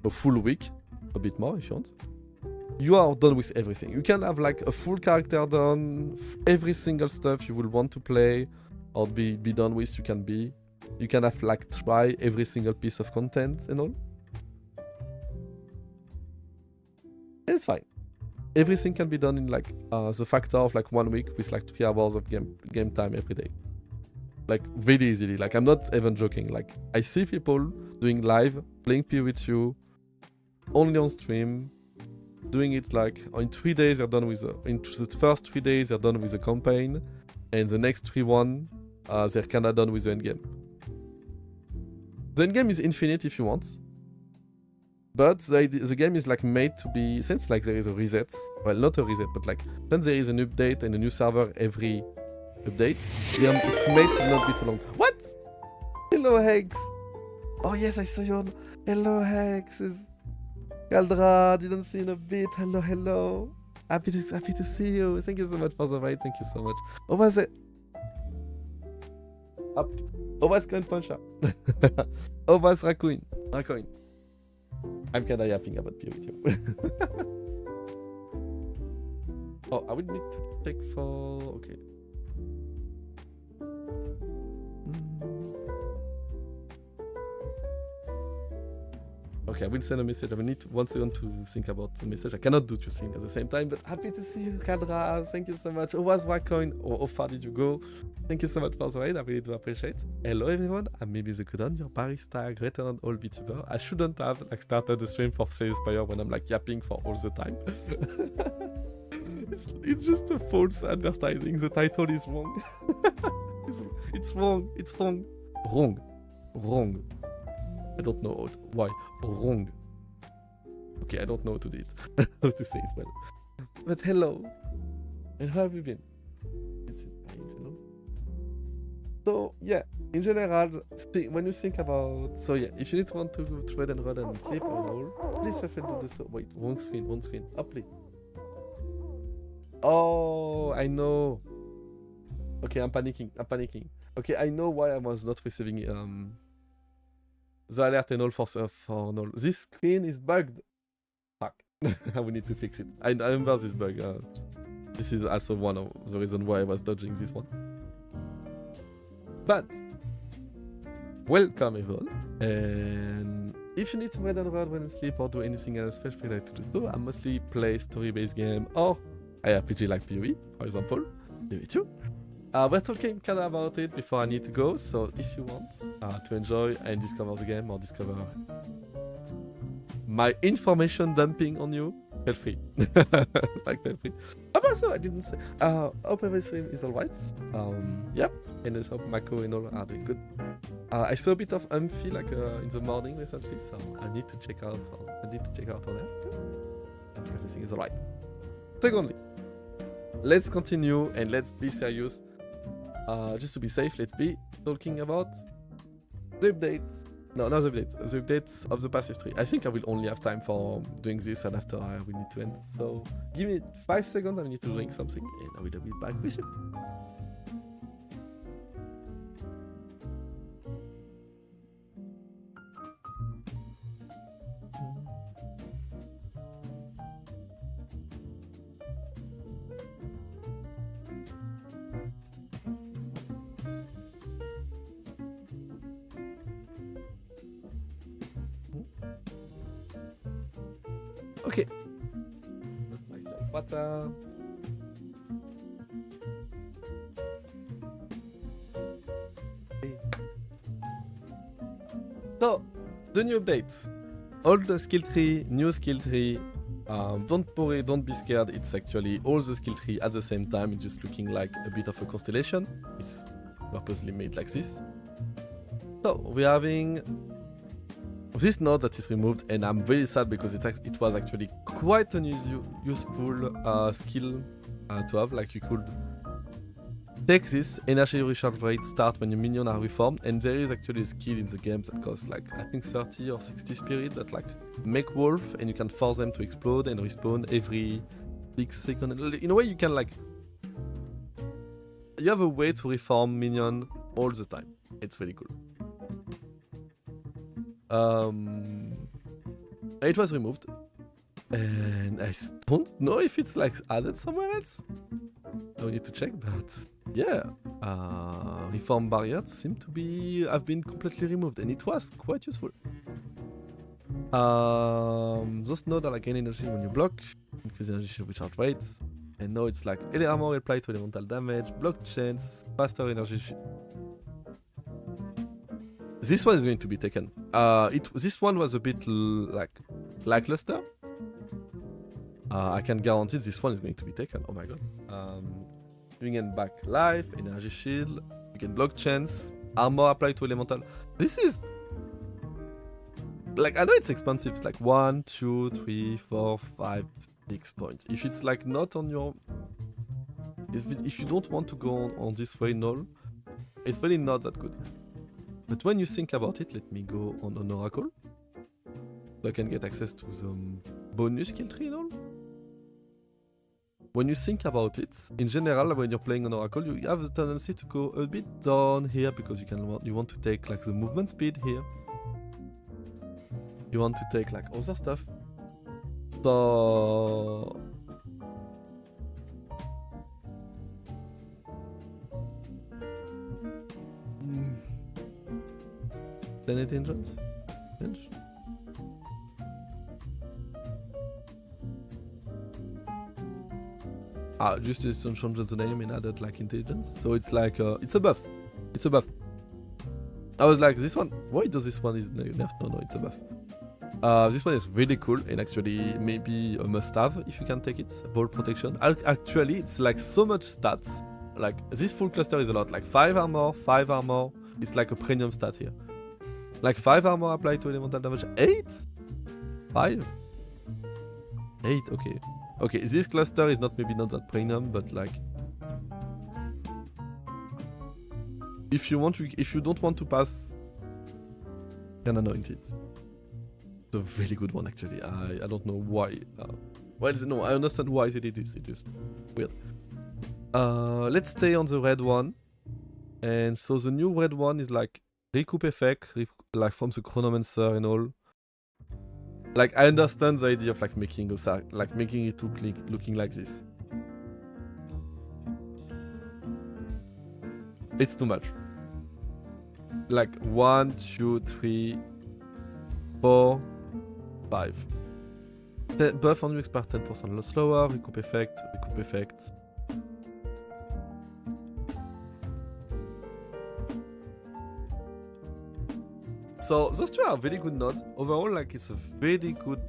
a full week, a bit more if you want. You are done with everything. You can have like a full character done, every single stuff you will want to play or be done with. You can have like try every single piece of content and all. It's fine. Everything can be done in like the factor of like 1 week with like 3 hours of game time every day. Like really easily. Like I'm not even joking. Like I see people doing live, playing P with you, only on stream, doing it like in 3 days they're done with in the first 3 days they're done with the campaign, and the next 3 they're kinda done with the endgame. The endgame is infinite if you want, but the game is like made to be, since like there is a reset, well not a reset, but like since there is an update and a new server every update, it's made to not be too long. What? Hello Hex. Oh yes, I saw you on. Hello Hex. Caldra, didn't see you in a bit. Hello. Happy to see you. Thank you so much for the raid. Thank you so much. Was Coin Puncher. Was Raccoon. I'm kinda yapping about P with you. Oh, I would need to check for... Okay. Okay, I will send a message. I will need 1 second to think about the message. I cannot do 2 things at the same time, but happy to see you, Kadra. Thank you so much. How was Wacoin? How far did you go? Thank you so much for the raid. I really do appreciate. Hello everyone, I'm Mimizuku Dawn, your Barista Great and all Vtuber. I shouldn't have like started the stream for Serious Player when I'm like yapping for all the time. It's just a false advertising. The title is wrong. It's wrong. Wrong. I don't know why. Wrong. Okay, I don't know how to do it. How to say it well. But hello. And how have you been? It's fine, you know. So yeah, in general, when you think about, so yeah, if you want to go trade and run and sleep or all, please feel free to do so. Wait, wrong screen. Up, please. Oh, I know. Okay, I'm panicking. Okay, I know why I was not receiving the alert and all for null. This screen is bugged. Fuck. I will need to fix it. I remember this bug. This is also one of the reasons why I was dodging this one. But welcome everyone. And if you need to read and run when sleep or do anything else, feel free to do so. I mostly play story-based game or RPG like PoE, for example. PoE2. We're talking kind of about it before I need to go, so if you want to enjoy and discover the game or discover my information dumping on you, feel free. Feel free. Also, I didn't say. Hope everything is alright. Yep. And I hope Mako and all are doing good. I saw a bit of Umphy in the morning recently, so I need to check out. On there. Everything is alright. Secondly, let's continue and let's be serious. Just to be safe, let's be talking about the updates. No, not the updates. The updates of the passive tree. I think I will only have time for doing this, and after I will need to end. So give me 5 seconds. I need to drink something, and I will be back with you. Okay. Myself water. So, the new updates. All the skill tree, new skill tree. Don't worry, don't be scared. It's actually all the skill tree at the same time. It's just looking like a bit of a constellation. It's purposely made like this. So, we're having this node that is removed, and I'm very sad because it was actually quite an useful skill to have. Like, you could take this energy recharge rate start when your minions are reformed, and there is actually a skill in the game that costs like I think 30 or 60 spirits that like make wolf, and you can force them to explode and respawn every 6 seconds. In a way, you can like you have a way to reform minion all the time. It's really cool. It was removed, and I don't know if it's like added somewhere else. I need to check, but yeah, reform barriers seem to have been completely removed, and it was quite useful. Those nodes are like gain energy when you block, increase energy recharge rate, and now it's like ele armor applied to elemental damage, block chains, faster energy. This one is going to be taken. This one was a bit like lackluster. I can guarantee this one is going to be taken. Oh my god. Bring in back life, energy shield, you can block chains, armor applied to elemental. This is like, I know it's expensive. It's like 1, 2, 3, 4, 5, 6 points. If it's like not on your, if you don't want to go on this way, no, it's really not that good. But when you think about it, let me go on an oracle, so I can get access to the bonus skill tree and all. When you think about it, in general, when you're playing an oracle, you have a tendency to go a bit down here because you want to take like the movement speed here. You want to take like other stuff. So Planet Angels? Just change the name and added like intelligence. So it's like it's a buff. It's a buff. I was like, this one, why does this one is nerfed? No, it's a buff. This one is really cool and actually maybe a must-have if you can take it. Ball protection. Actually, it's like so much stats. Like this full cluster is a lot. Like 5 armor. It's like a premium stat here. Like 5 armor applied to elemental damage. 8? 5? 8, okay. Okay, this cluster is maybe not that premium, but like if you don't want to pass, you can anoint it. It's a really good one actually. I don't know why. Well, no, I understand why they did this. It's just weird. Let's stay on the red one. And so the new red one is like recoup effect, like from the chronomancer and all. Like I understand the idea of like making it looking like this. It's too much. Like 1, 2, 3, 4, 5. The buff on you expert 10% slower, recoup effect. So those two are very good nods. Overall, like it's a very good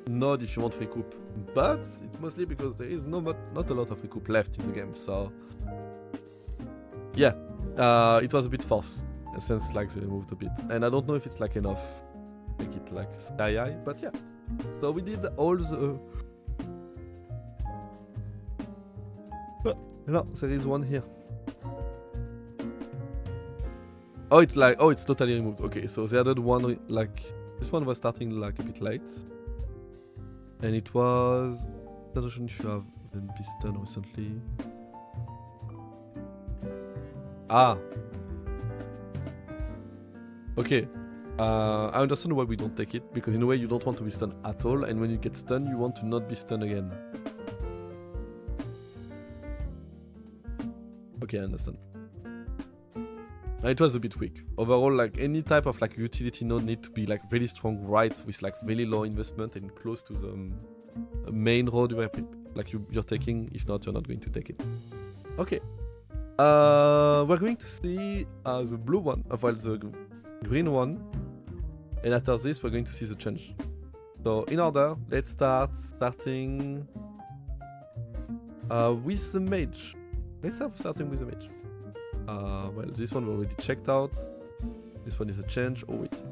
nod if you want recoup. But it's mostly because there is not a lot of recoup left in the game. So yeah, it was a bit forced since like they removed a bit. And I don't know if it's like enough to make it like sky high, but yeah. So we did all the... No, there is one here. Oh, it's totally removed. Okay, so they added one, like, this one was starting like a bit late. And it was... I don't know if you have been piston recently. Ah. Okay. I understand why we don't take it, because in a way you don't want to be stunned at all, and when you get stunned, you want to not be stunned again. Okay, I understand. It was a bit weak. Overall, like any type of like utility node need to be like really strong, right, with like really low investment and close to the main road where you're taking. If not, you're not going to take it. Okay. We're going to see the blue one, well, the green one, and after this, we're going to see the change. So in order, let's starting with the mage. Let's start starting with the mage. Well, this one we already checked out. This one is a change. Oh, wait.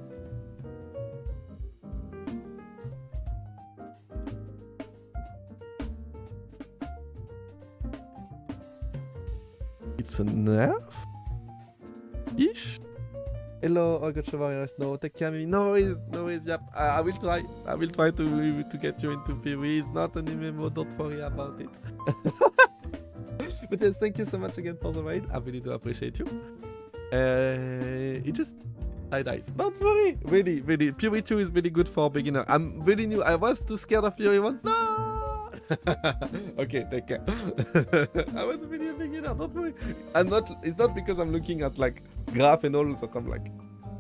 It's a nerf? Ish? Hello, I got Chevalier. No, take care of me. No worries, yep. I will try. I will try to get you into PvE. It's not an MMO, don't worry about it. But yes, thank you so much again for the raid. I really do appreciate you. It just... I died. Don't worry. Really. Fury 2 is really good for a beginner. I'm really new. I was too scared of Fury 1. No! Okay, take care. I was really a beginner. Don't worry. It's not because I'm looking at like graph and all that I'm like...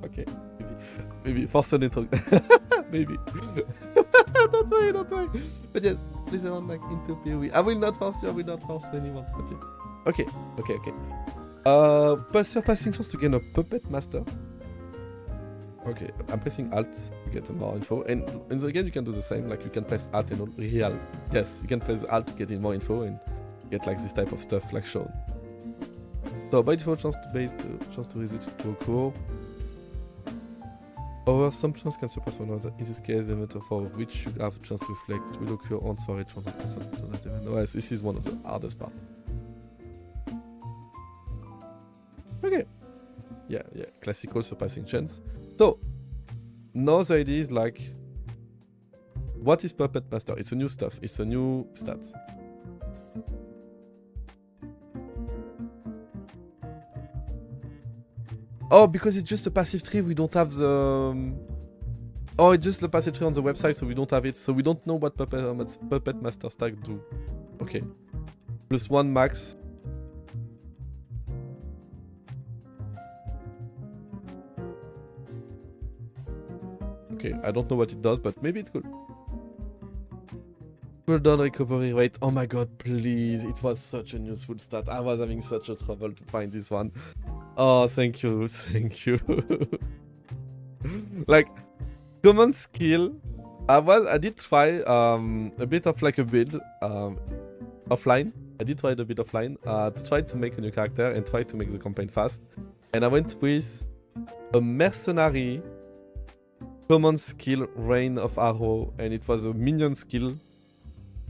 Okay, maybe force an intro. Maybe. Don't worry. But yes, please run like into PoE. I will not force you, I will not force anyone. Okay. Surpassing chance to gain a puppet master. Okay, I'm pressing Alt to get more info. And in the game you can do the same, like you can press Alt and all. Real. Yes, you can press Alt to get in more info and get like this type of stuff like shown. So by default chance to result to occur. Our assumptions can surpass one another. In this case, the metaphor of which you have a chance to reflect will occur once for each 100%. No, this is one of the hardest parts. Okay. Yeah. Classical surpassing chance. So, now the idea is like, what is Puppet Master? It's a new stuff. It's a new stat. Oh, because it's just a passive tree, we don't have the... Oh, it's just the passive tree on the website, so we don't have it. So we don't know what Puppet Master stack do. Okay. +1 max. Okay, I don't know what it does, but maybe it's cool. Cooldown recovery rate. Oh my god, please. It was such a useful stat. I was having such a trouble to find this one. Oh, thank you. Like, common skill. I did try a bit of like a build offline. I did try a bit offline to try to make a new character and try to make the campaign fast. And I went with a mercenary common skill Rain of Arrow, and it was a minion skill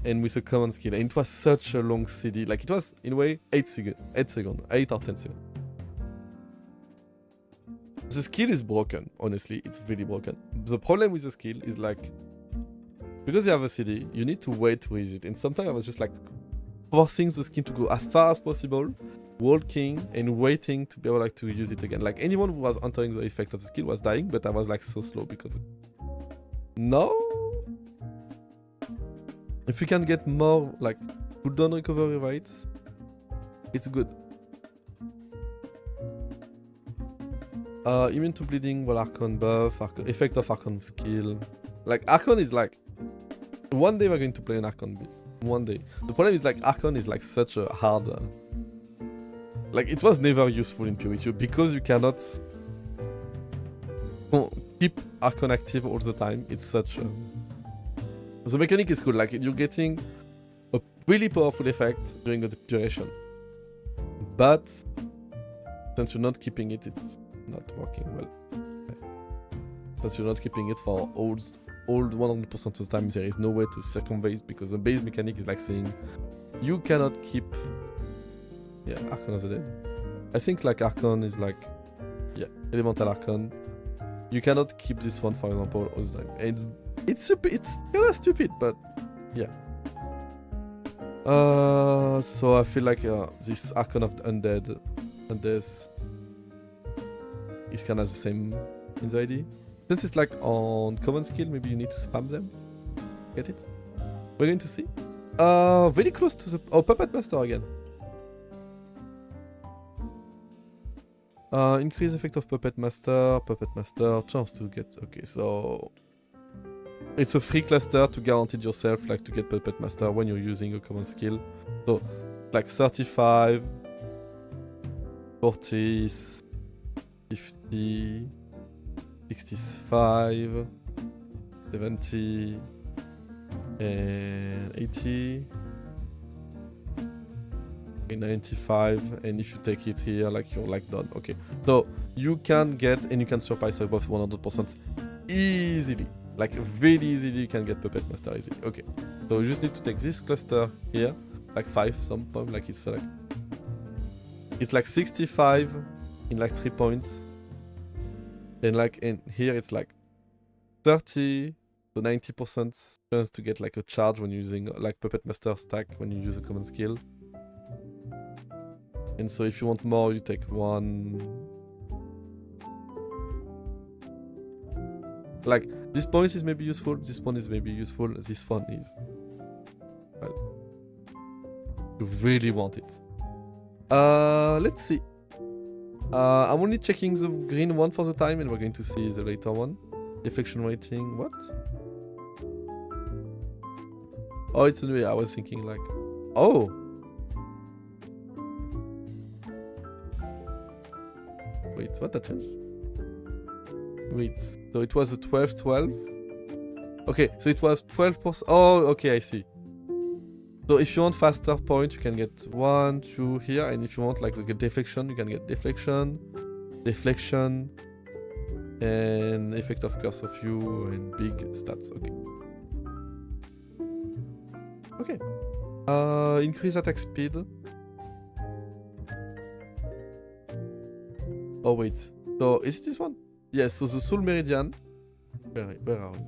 and with a common skill, and it was such a long CD. Like it was in a way 8 seconds, 8 or 10 seconds. The skill is broken, honestly, it's really broken. The problem with the skill is like, because you have a CD, you need to wait to use it, and sometimes I was just like forcing the skin to go as far as possible, walking and waiting to be able like to use it again. Like anyone who was entering the effect of the skill was dying, but I was like so slow because of it. No. If you can get more like cooldown recovery rates, it's good. Immune to bleeding, well, Archon buff, effect of Archon skill. Like Archon is like, one day we're going to play an Archon build. One day. The problem is like Archon is like such a hard, like it was never useful in PvP because you cannot keep Archon active all the time. It's such a... The mechanic is cool, like you're getting a really powerful effect during the duration. But since you're not keeping it, it's not working well. Since you're not keeping it for all 100% of the time, there is no way to circumvent, because the base mechanic is like saying you cannot keep... Yeah, Archon of the Dead. I think like Archon is like... Yeah, Elemental Archon. You cannot keep this one, for example, all the time. And it's kind of stupid, but yeah. So I feel like this Archon of the Undead and this is kind of the same in the ID. Since it's like on common skill, maybe you need to spam them. Get it? We're going to see. Very close to the... Oh, Puppet Master again. Increase effect of Puppet Master, chance to get... Okay, so... It's a free cluster to guarantee yourself like to get Puppet Master when you're using a common skill. So, like 35, 40, 50, 65, 70, and 80, 95, and if you take it here, like you're like done. Okay, so you can get and you can surpass above 100% easily, like really easily. You can get Puppet Master easily. Okay, so you just need to take this cluster here, like 5 some point, like it's like 65 in like 3 points, and like in here it's like 30 to 90% chance to get like a charge when using like Puppet Master stack when you use a common skill. And so if you want more, you take one. Like this point is maybe useful, this one is maybe useful, this one is... Well, you really want it. Let's see. I'm only checking the green one for the time, and we're going to see the later one. Deflection rating, what? Oh, it's a new... I was thinking like... Oh! Wait, what that changed? Wait, so it was a 12-12? Okay, so it was 12%. Oh, okay, I see. So if you want faster point, you can get 1, 2 here, and if you want like the deflection, you can get deflection, and effect of curse of you, and big stats. Okay. Okay. Increase attack speed. Oh wait, so is it this one? Yes, so the Soul Meridian. Where are we?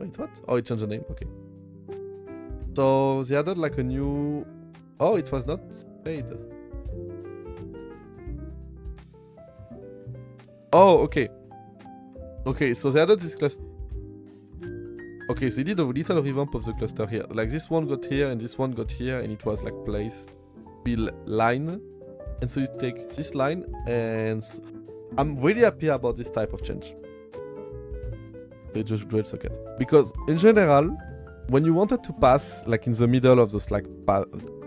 Wait, what? Oh, it changed the name, okay. So they added like a new... Oh, it was not paid. Oh, okay. Okay, so they added this cluster. Okay, so they did a little revamp of the cluster here. Like this one got here and this one got here, and it was like placed bill line. And so you take this line, and I'm really happy about this type of change. They just dual socket. Because in general, when you wanted to pass like in the middle of this like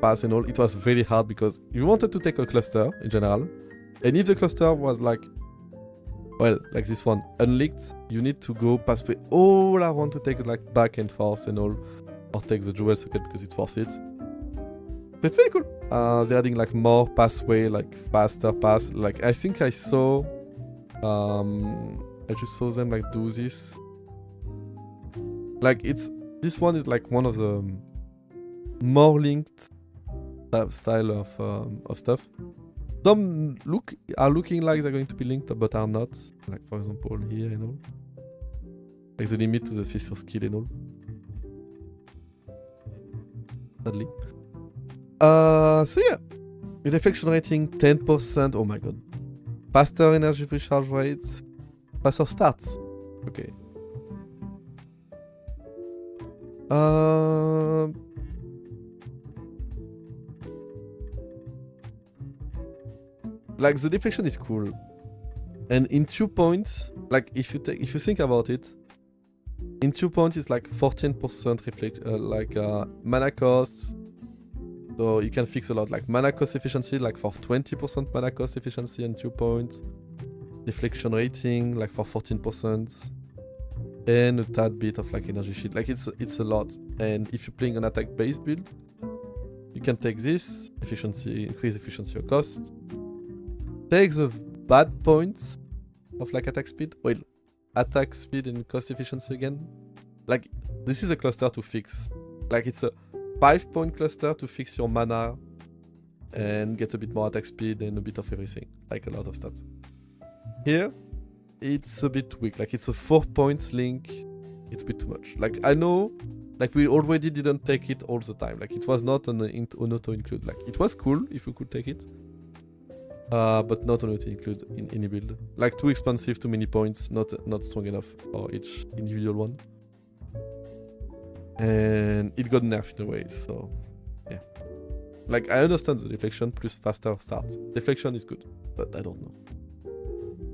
pass and all, it was very hard because you wanted to take a cluster in general. And if the cluster was like, well, like this one, unlinked, you need to go past way. Oh, I want to take it like back and forth and all, or take the dual socket because it's worth it. But it's very cool. They're adding like more pathway, like faster pass. Like I think I saw I just saw them like do this. Like this one is like one of the more linked style of stuff. Some are looking like they're going to be linked, but are not. Like for example here, you know, like the limit to the fissure skill and all. Sadly. So yeah, reflection rating 10%. Oh my god, faster energy recharge rates, faster starts. Okay. Like the deflection is cool, and in 2 points, like if you think about it, in 2 points it's like 14% mana cost. So you can fix a lot, like mana cost efficiency, like for 20% mana cost efficiency and 2 points. Deflection rating, like for 14%. And a tad bit of like energy shield. Like it's a lot. And if you're playing an attack based build, you can take this, increase efficiency or cost. Take the bad points of like attack speed. Well, attack speed and cost efficiency again. Like this is a cluster to fix. Like it's a 5-point cluster to fix your mana and get a bit more attack speed and a bit of everything, like a lot of stats. Here, it's a bit weak, like it's a 4-point link, it's a bit too much. Like I know, like we already didn't take it all the time, like it was not an auto include, like it was cool if we could take it, but not an auto include in any build. Like too expensive, too many points, not strong enough for each individual one. And it got nerfed in a way, so yeah. Like I understand the deflection plus faster start. Deflection is good, but I don't know.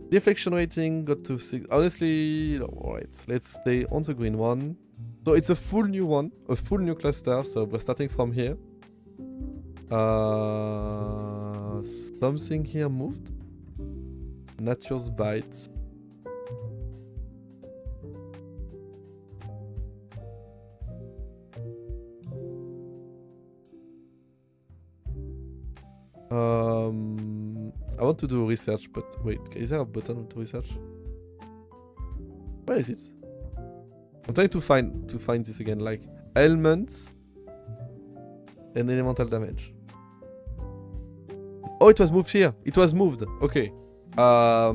Deflection rating got to 6. Honestly, alright, let's stay on the green one. So it's a full new one, a full new cluster, so we're starting from here. Something here moved. Nature's Bite. I want to do research, but wait, is there a button to research? Where is it? I'm trying to find this again, like ailments and elemental damage. Oh, it was moved here. It was moved. Okay. I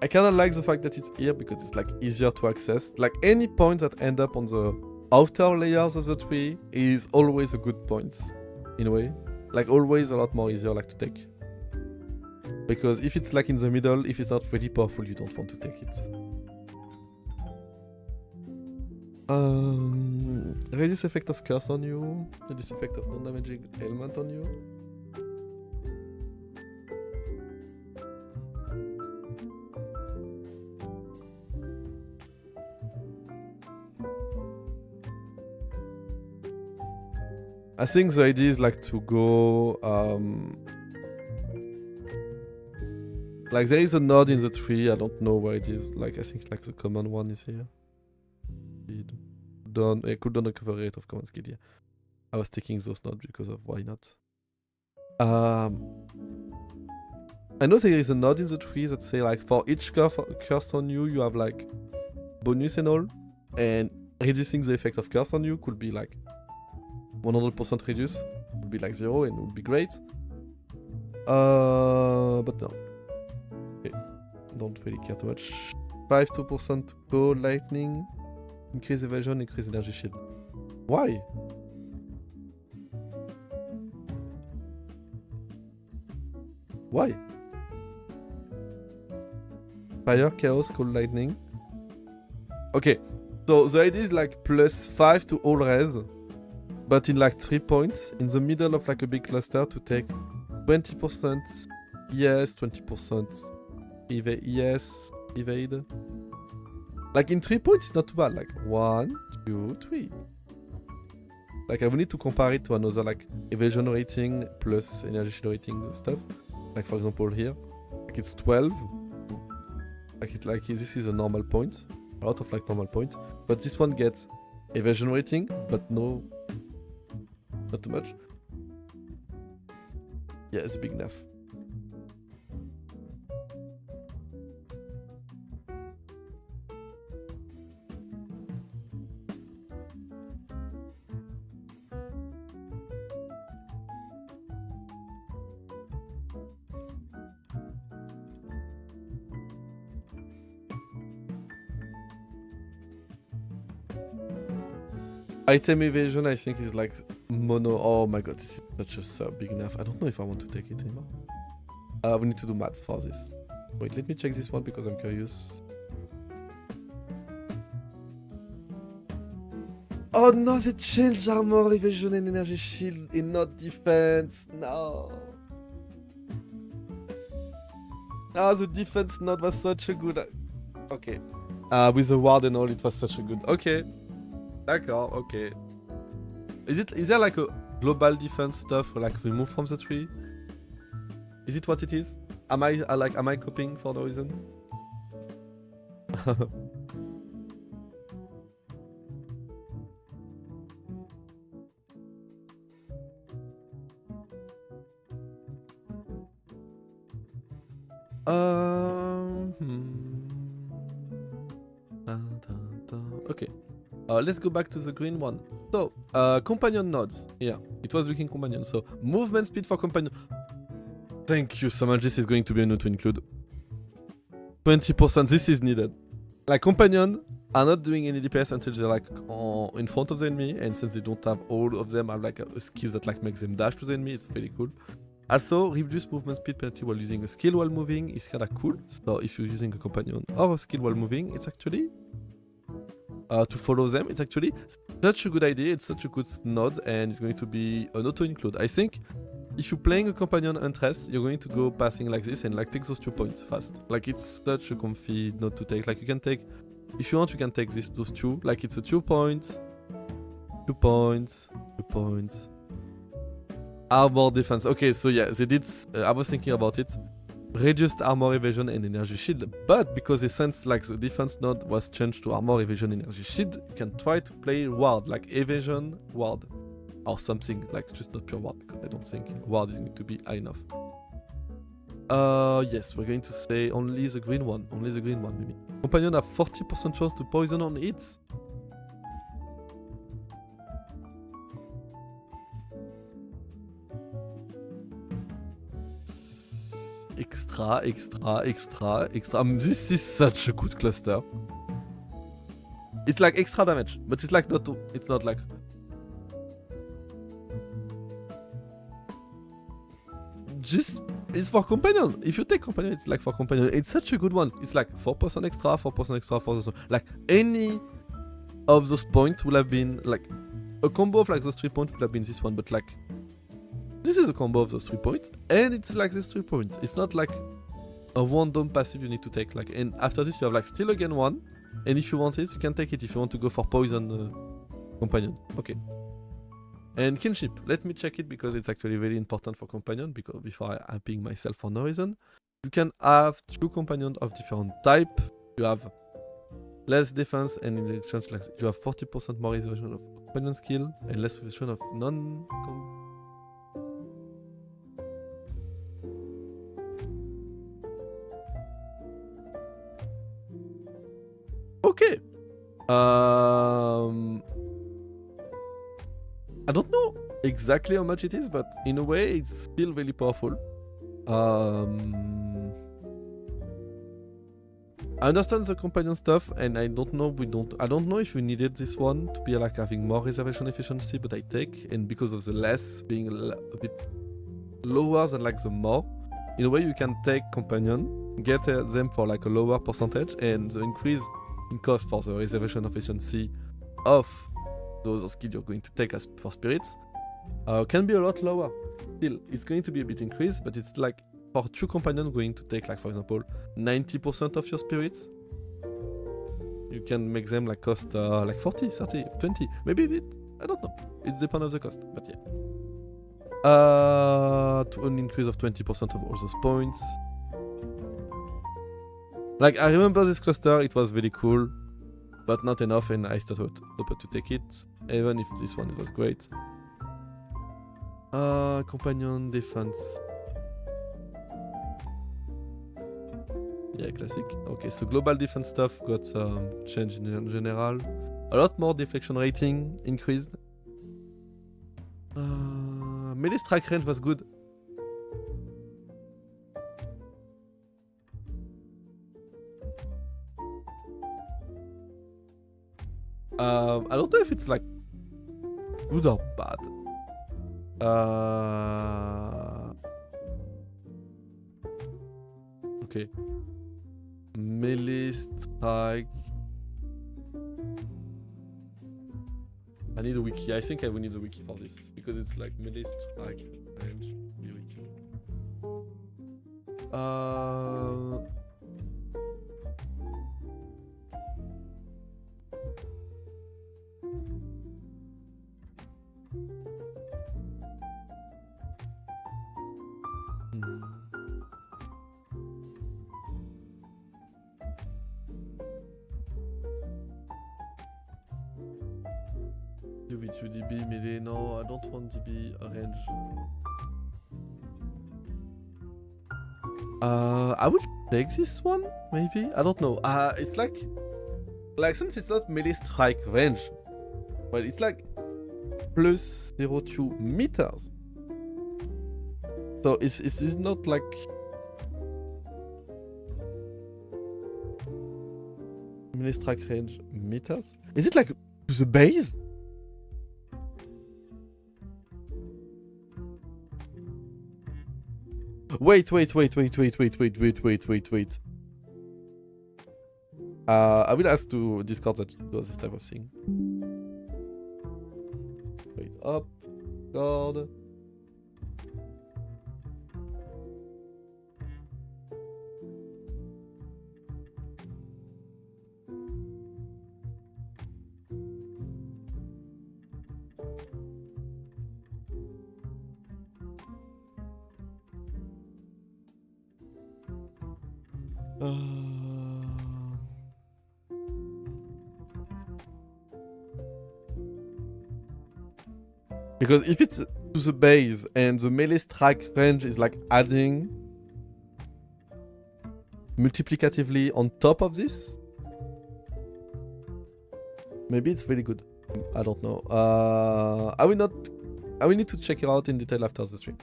kind of like the fact that it's here because it's like easier to access. Like any point that end up on the outer layers of the tree is always a good point, in a way. Like always a lot more easier like to take. Because if it's like in the middle, if it's not really powerful, you don't want to take it. Reduce effect of curse on you. Reduce effect of non-damaging ailment on you. I think the idea is like to go like there is a node in the tree, I don't know where it is. Like I think it's like the common one is here. Cooldown recovery rate of common skill here. I was taking those nodes because of why not. I know there is a node in the tree that say like for each curse on you, you have like bonus and all, and reducing the effect of curse on you could be like 100% reduce, would be like 0 and would be great. But no. Okay. Don't really care too much. 5-2% cold lightning. Increase evasion, increase energy shield. Why? Why? Fire, chaos, cold lightning. Okay. So the idea is like +5 to all res. But in like 3 points, in the middle of like a big cluster to take 20% ES, 20% ES, evade. Like in 3 points, it's not too bad. Like 1, 2, 3. Like I will need to compare it to another like evasion rating plus energy shield rating stuff. Like for example here, like it's 12. Like it's like this is a normal point, a lot of like normal point. But this one gets evasion rating, but no. Not too much. Yeah, it's a big nerf. Item evasion, I think, is like mono. Oh my god, this is such a big nerf. I don't know if I want to take it anymore. We need to do maths for this. Wait, let me check this one because I'm curious. Oh no, they changed armor, evasion, and energy shield and not defense. No. Ah, the defense node was such a good. Okay. With the ward and all, it was such a good. Okay. D'accord, okay. Is there like a global defense stuff like remove from the tree? Is it what it is? Am I copying for no reason? Okay. Let's go back to the green one. So, companion nodes. Yeah, it was looking companion. So, movement speed for companion. Thank you so much. This is going to be a note to include. 20%. This is needed. Like, companion are not doing any DPS until they're like in front of the enemy, and since they don't have all of them have like a skill that like makes them dash to the enemy, it's really cool. Also, reduce movement speed penalty while using a skill while moving is kinda cool. So if you're using a companion or a skill while moving, it's actually to follow them. It's actually such a good idea. It's such a good node, and it's going to be an auto include. I think if you're playing a companion Huntress, you're going to go passing like this and like take those 2 points fast. Like it's such a comfy node to take. Like you can take, if you want, you can take those 2. Like it's a 2 points, 2 points, 2 points. Armor defense. Okay, so yeah, they did. I was thinking about it. Reduced armor evasion and energy shield, but because they sense like the defense node was changed to armor evasion energy shield, you can try to play ward like evasion ward or something like just not pure ward because I don't think ward is going to be high enough. Yes, we're going to say only the green one, maybe. Companion have 40% chance to poison on hits. Extra. This is such a good cluster. It's like extra damage, but it's like not. It's not like. Just it's for companion. If you take companion, it's like for companion. It's such a good one. It's like 4% extra, 4% extra, 4%. Like any of those points would have been like a combo of like those 3 points would have been this one, but like. This is a combo of those 3 points, and it's like this 3 points. It's not like a random passive you need to take. Like, and after this you have like still again 1, and if you want this, you can take it. If you want to go for poison companion, okay. And kinship. Let me check it because it's actually very important for companion. Because before I'm ping myself for no reason, you can have 2 companions of different type. You have less defense, and in the exchange, like you have 40% more evasion of companion skill and less evasion of non. Okay. I don't know exactly how much it is, but in a way, it's still really powerful. I understand the companion stuff, and I don't know. I don't know if we needed this one to be like having more reservation efficiency, but I take, and because of the less being a bit lower than like the more, in a way you can take companion, get them for like a lower percentage, and the increase in cost for the reservation efficiency of those skills you're going to take as for spirits can be a lot lower. Still, it's going to be a bit increased, but it's like for 2 companions going to take like for example 90% of your spirits. You can make them like cost like 40, 30, 20, maybe a bit. I don't know. It depends on the cost, but yeah. To an increase of 20% of all those points. Like, I remember this cluster, it was really cool, but not enough, and I started to take it, even if this one was great. Companion defense Yeah, classic. Okay, so global defense stuff got change in general. A lot more deflection rating increased. Melee strike range was good. I don't know if it's like good or bad. Okay. Melee strike. I need a wiki. I think I will need a wiki for this because it's like melee strike range. Be wiki. With UDB melee, no, I don't want DB range. I will take this one, maybe. I don't know. It's like since it's not melee strike range, well, it's like plus 0.2 meters. So it's not like melee strike range meters. Is it like to the base? Wait. I will ask to Discord that does this type of thing. Wait up, God. Because if it's to the base and the melee strike range is like adding multiplicatively on top of this, maybe it's really good. I don't know. I will need to check it out in detail after the stream.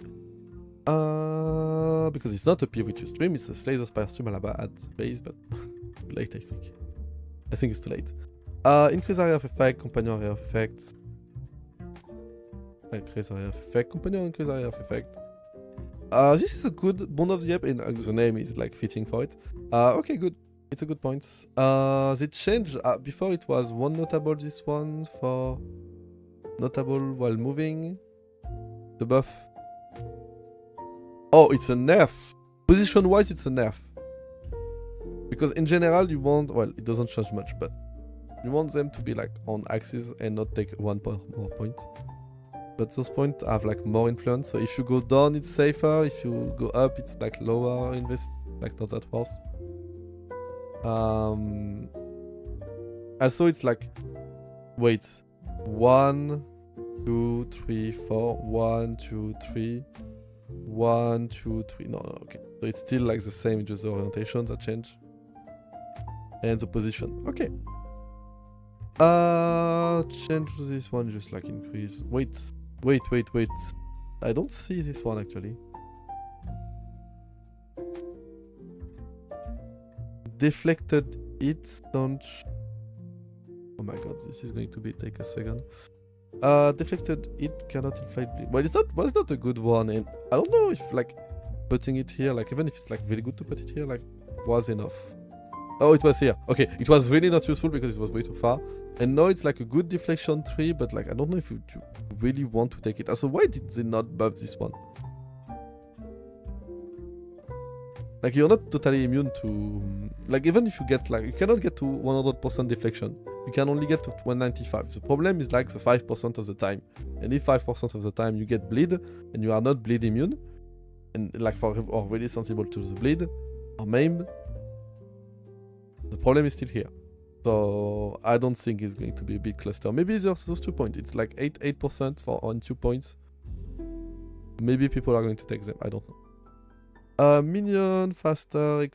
Because it's not a PvP stream, it's a Slay the Spire stream at base, but late I think. I think it's too late. Increase area of effect, companion area of effects. Increase area of effect, companion increase area of effect. This is a good bond of the app, and the name is like fitting for it. Okay, good. It's a good point. They changed. Before it was one notable, this one for notable while moving. The buff. Oh, it's a nerf. Position-wise, it's a nerf. Because in general, you want... Well, it doesn't change much, but... You want them to be like on axis and not take one more point. But those points have like more influence. So if you go down, it's safer. If you go up, it's like lower invest. Like not that worse. Also, it's like... Wait. 1, 2, 3, 4. 1, 2, 3... 1, 2, 3. No, okay. So it's still like the same, just the orientation that change. And the position. Okay. Change this one, just like increase. Wait. I don't see this one actually. Deflected hits don't. Oh my god, this is going to take a second. Deflected hit cannot inflict bleed. Well, was not a good one, and I don't know if like putting it here, like even if it's like really good to put it here, like was enough. Oh, it was here. Okay, it was really not useful because it was way too far. And now it's like a good deflection tree, but like I don't know if you really want to take it. Also, why did they not buff this one? Like you're not totally immune to... Like even if you get like... You cannot get to 100% deflection. You can only get to 195. The problem is like the 5% of the time. And if 5% of the time you get bleed, and you are not bleed immune, and like or really sensible to the bleed, or maimed, the problem is still here. So I don't think it's going to be a big cluster. Maybe there's those 2 points. It's like 8% on 2 points. Maybe people are going to take them. I don't know. Minion, faster,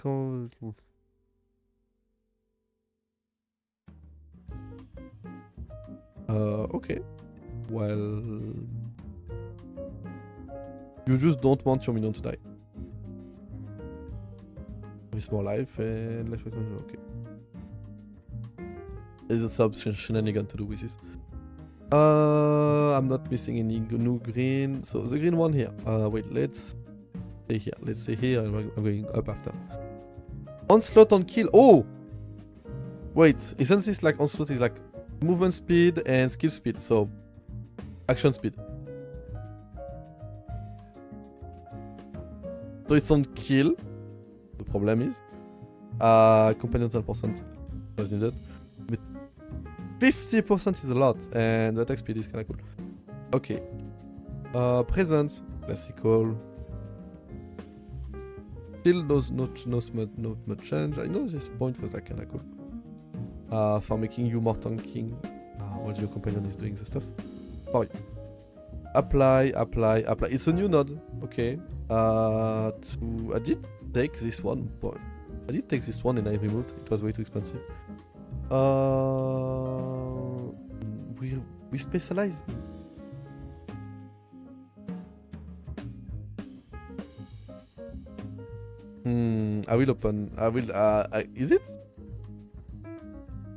okay. Well... You just don't want your minion to die. With more life and life okay. There's a sub shenanigan to do with this. I'm not missing any new green. So the green one here. Wait, let's stay here. Let's stay here and I'm going up after. Onslaught on kill. Oh! Wait, isn't this like onslaught is like movement speed and skill speed? So action speed. So it's on kill. The problem is companion 10% was needed. But 50% is a lot and the attack speed is kinda cool. Okay. Present, classical. Still not much change. I know this point was like kinda cool. For making you more tanking while your companion is doing the stuff. Oh, yeah. Apply. It's a new node, okay. I did take this one, but I did take this one and I removed. It was way too expensive. We specialize. I will open. I will. Is it?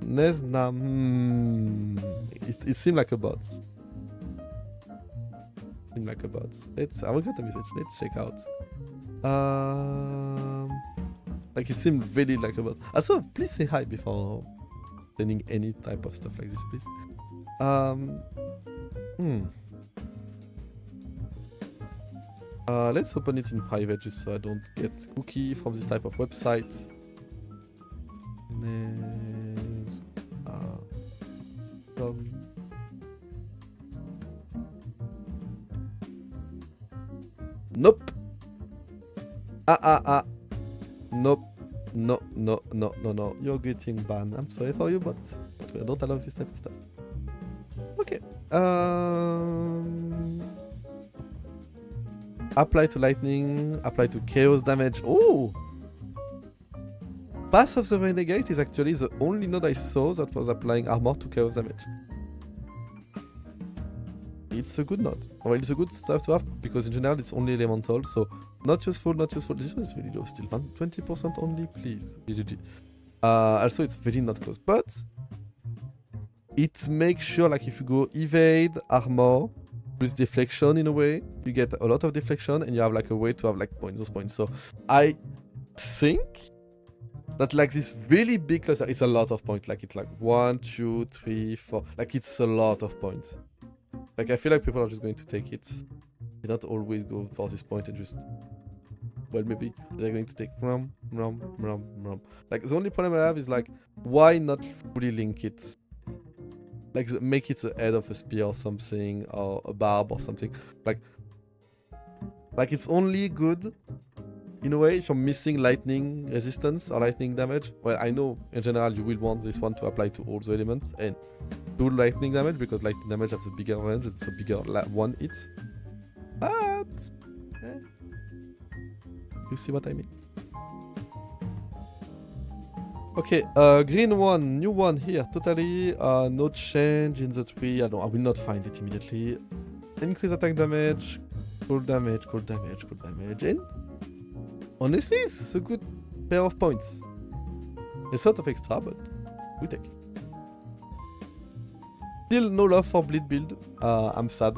Nesna. It seemed like a bot. Like a bot. I will get a message. Let's check out. Like it seemed really like a bot. Also, please say hi before sending any type of stuff like this, please. Let's open it in private just so I don't get cookie from this type of website. Nope. Nope. No. You're getting banned. I'm sorry for you, but I don't allow this type of stuff. Okay. Apply to lightning. Apply to chaos damage. Oh! Pass of the Renegade is actually the only node I saw that was applying armor to chaos damage. It's a good node. Well, it's a good stuff to have because in general it's only elemental, so not useful. This one is really low still. 20% only, please. GG. Also, it's very not close, but it makes sure, like, if you go evade, armor, with deflection in a way, you get a lot of deflection and you have like a way to have like those points. So I think that like this really big cluster, it's a lot of points. Like it's like 1, 2, 3, 4. Like it's a lot of points. Like I feel like people are just going to take it. They not always go for this point and just, well, maybe they're going to take rum. Like the only problem I have is like, why not fully link it? Like make it the head of a spear or something, or a barb or something. Like it's only good in a way if you're missing lightning resistance or lightning damage. Well, I know in general you will want this one to apply to all the elements and do lightning damage because lightning damage has a bigger range, it's a bigger one hit. But you see what I mean. Okay, green one, new one here, totally, no change in the tree. I will not find it immediately. Increase attack damage, cold damage, and honestly, it's a good pair of points. A sort of extra, but we take. Still no love for bleed build. I'm sad.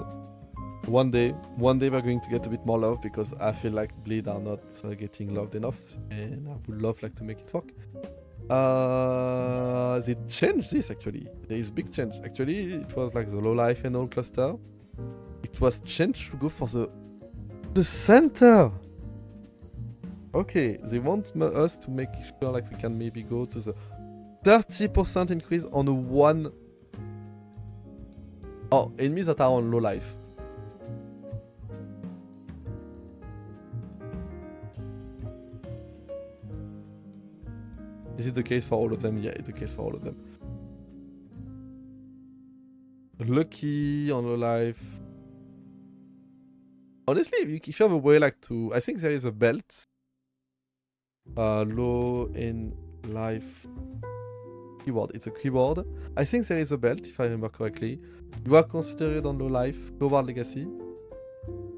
One day we're going to get a bit more love because I feel like bleed are not getting loved enough, and I would love like to make it work. They changed this actually. There is big change. Actually, it was like the low life and all cluster. It was changed to go for the center. Okay, they want us to make sure like we can maybe go to the 30% increase on a one. Oh, enemies that are on low life. Is it the case for all of them? Yeah, it's the case for all of them. Lucky on low life. Honestly, if you have a way like to... I think there is a belt Low in life keyword. It's a keyword. I think there is a belt, if I remember correctly. You are considered on low life. Toward legacy.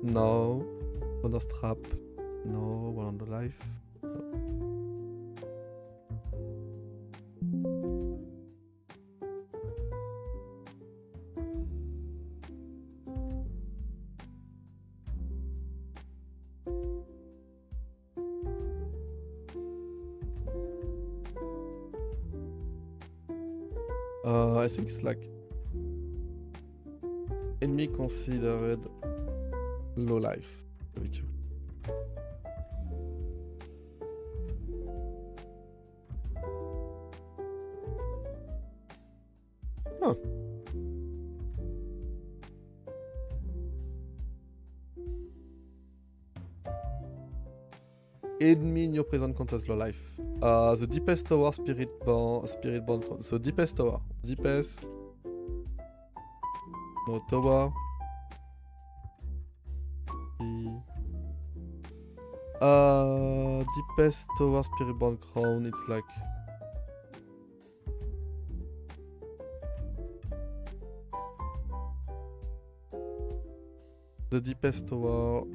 No. Wanderstop. No. One on the life. I think it's like enemy considered low life. Huh. Enemy in your present contest low life. The deepest tower, spirit born. So deepest tower, deepest. No tower. Deepest tower, spirit born crown. It's like. The deepest tower,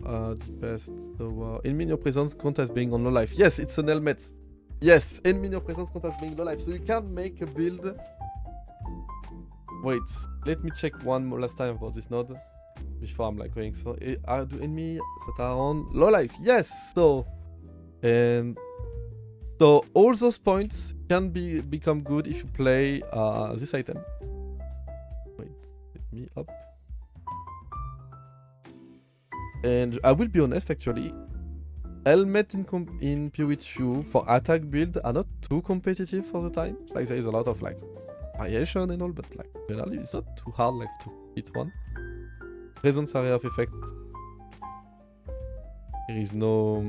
enemy in your presence count as being on low life. Yes, it's an helmet. Yes, enemy in your presence count as being low life. So you can't make a build. Wait, let me check one more last time about this node before I'm like going. So, do enemy that are on low life? Yes. So, so all those points can become good if you play this item. Wait, let me up. And I will be honest, actually, helmet in PW2 for attack build are not too competitive for the time. Like there is a lot of like variation and all, but like generally it's not too hard like to hit one. Presence area of effect. There is no.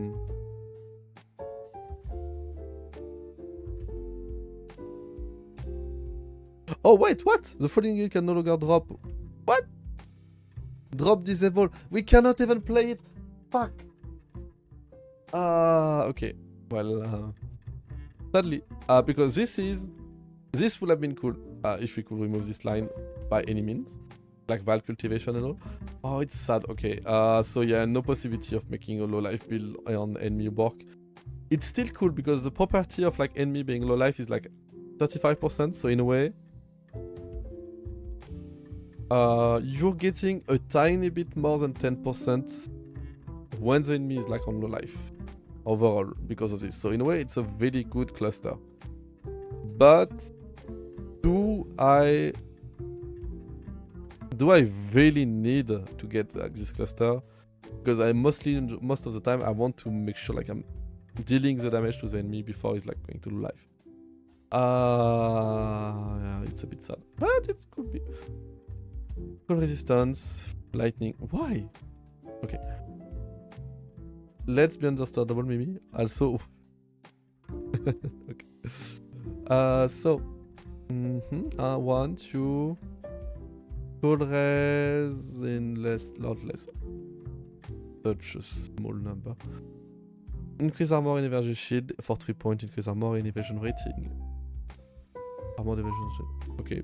Oh wait, what? The falling gear can no longer drop. What? Drop disable. We cannot even play it. Fuck. Okay. Well, sadly, because this would have been cool if we could remove this line by any means, like Val cultivation and all. Oh, it's sad. Okay. So yeah, no possibility of making a low life build on enemy work. It's still cool because the property of like enemy being low life is like 35%. So in a way. You're getting a tiny bit more than 10% when the enemy is like on low life overall because of this. So in a way, it's a very good cluster. But do I really need to get like, this cluster? Because most of the time I want to make sure like I'm dealing the damage to the enemy before he's like going to low life. Yeah, it's a bit sad, but it could be. Cold resistance, lightning. Why? Okay. Let's be understandable, maybe. Also. Okay. So. 1, 2. Cold res in lot less. Such a small number. Increase armor and evasion shield for 3 points. Increase armor and evasion rating. Armor evasion shield. Okay.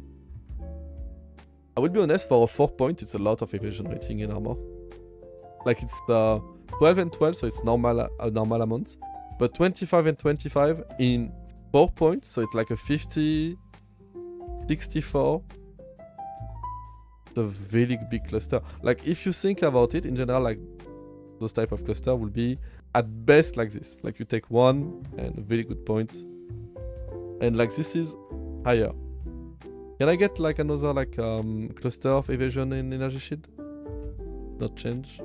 I will be honest, for a 4 point, it's a lot of evasion rating in armor. Like it's 12 and 12, so it's a normal amount. But 25 and 25 in 4 points, so it's like a 50, 64. It's a really big cluster. Like if you think about it, in general, like those type of cluster will be at best like this. Like you take one and a very good point. And like this is higher. Can I get like another like cluster of evasion and energy shield? Not change.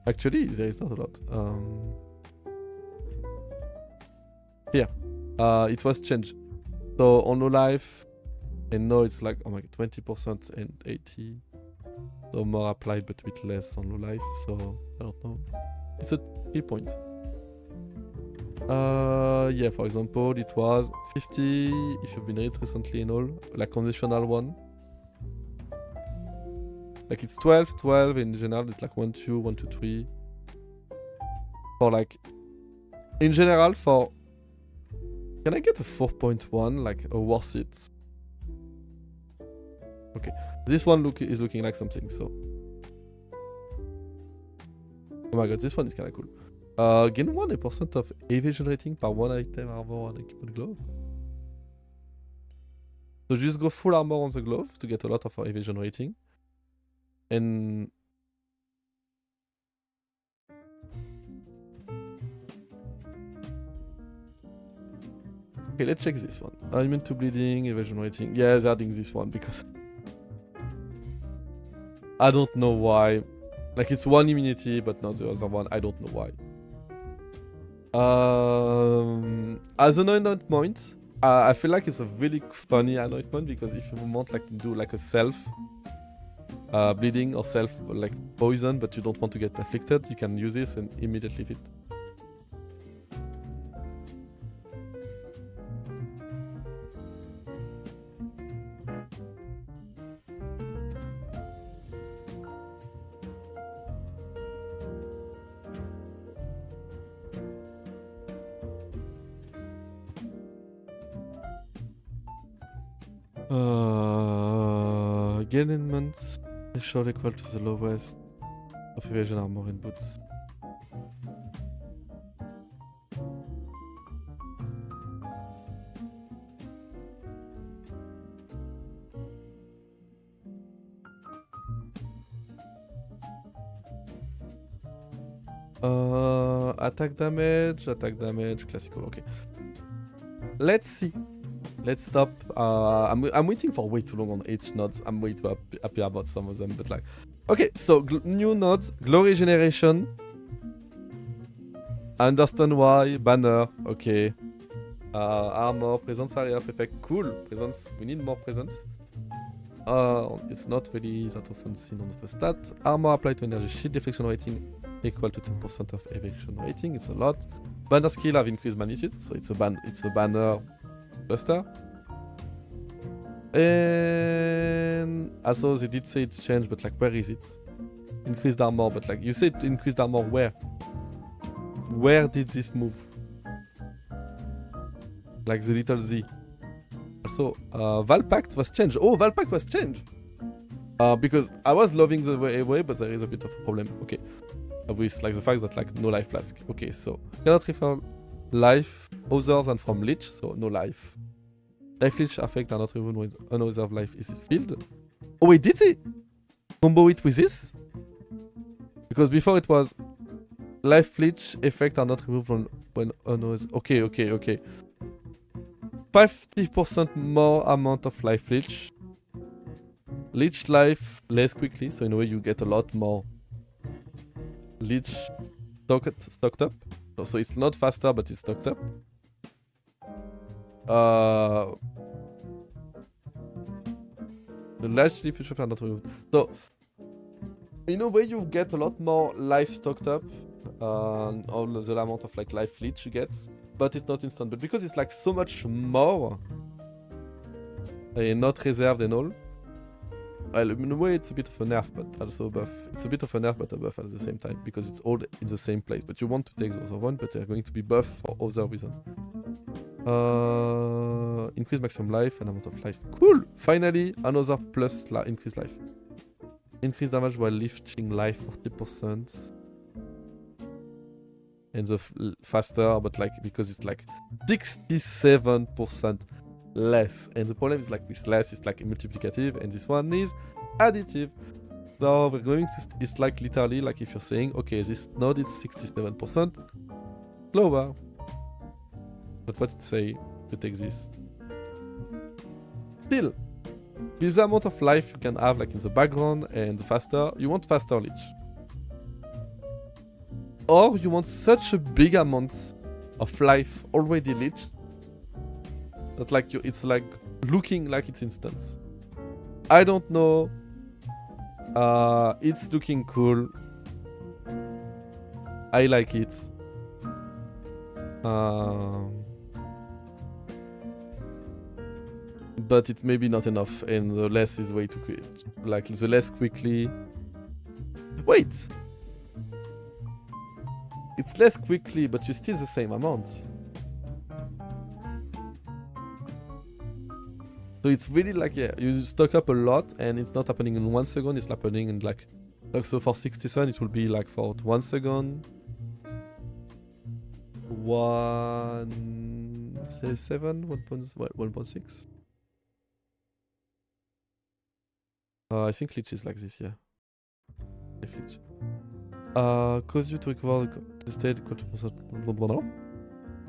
Actually, there is not a lot. Here, it was changed. So on low life, and now it's like oh my 20% and 80. So more applied, but a bit less on low life. So I don't know. It's a 3 point. Yeah, for example, it was 50 if you've been read recently and all, like conditional one. Like it's 12, 12 in general. It's like 1, 2, 1, 2, 3. For like, in general, for. Can I get a 4.1, like a worth it? Okay, this one is looking like something, so. Oh my god, this one is kinda cool. Gain 1% of evasion rating per one item, armor, and equipment glove. So just go full armor on the glove to get a lot of evasion rating. And okay, let's check this one. Immune to bleeding, evasion rating. Yeah, they're adding this one because I don't know why. Like it's one immunity, but not the other one. I don't know why. As an anointment, I feel like it's a really funny anointment because if you want like to do like a self bleeding or self like poison, but you don't want to get afflicted, you can use this and immediately fit. Gain elements shall equal to the lowest of evasion armor and boots. Attack damage, classical. Okay. Let's see. Let's stop. I'm waiting for way too long on each nodes. I'm way too happy about some of them, but like, okay. So new nodes, glory generation. I understand why. Banner, okay. Armor, presence area of effect, cool. Presence, we need more presence. It's not really that often seen on the first stat. Armor applied to energy shield deflection rating equal to 10% of evasion rating. It's a lot. Banner skill have increased magnitude, so it's a banner buster. And also they did say it's changed, but like where is it? Increased armor, but like you said increased armor where? Where did this move? Like the little Z. Also, Valpact was changed. Oh, Valpact was changed! Because I was loving the way, but there is a bit of a problem. Okay. With like the fact that like no life flask. Okay, so cannot refill life other than from leech, so no life. Life leech effect are not removed when unreserved life is filled. Oh wait, did they combo it with this? Because before it was life leech effect are not removed when unreserved. Okay. 50% more amount of life leech. Leech life less quickly, so in a way you get a lot more leech stocked up. So it's not faster, but it's stocked up. The largely future are not removed. So in a way you get a lot more life stocked up. All the amount of like life leech you get, but it's not instant. But because it's like so much more and not reserved and all. Well, in a way it's a bit of a nerf, but also a buff. It's a bit of a nerf, but a buff at the same time, because it's all in the same place. But you want to take the other one, but they're going to be buff for other reason. Increase maximum life and amount of life. Cool! Finally, another plus increase life. Increase damage while lifting life 40%. And the faster, but like, because it's like 67% less, and the problem is like with less it's like multiplicative, and this one is additive. So we're going to it's like literally like if you're saying okay, this node is 67% lower, but what it say to take this still with the amount of life you can have like in the background, and the faster you want faster leech, or you want such a big amount of life already leached that like it's like looking like it's instant. I don't know. It's looking cool. I like it. but it's maybe not enough, and the less is way too quick. Like the less quickly. Wait, it's less quickly, but you still the same amount. So it's really like, yeah, you stock up a lot, and it's not happening in 1 second. It's happening in like so for 67, it will be like for 1 second. 1.7, 1.6. I think glitch is like this, yeah. Glitch. Cause you to recover the state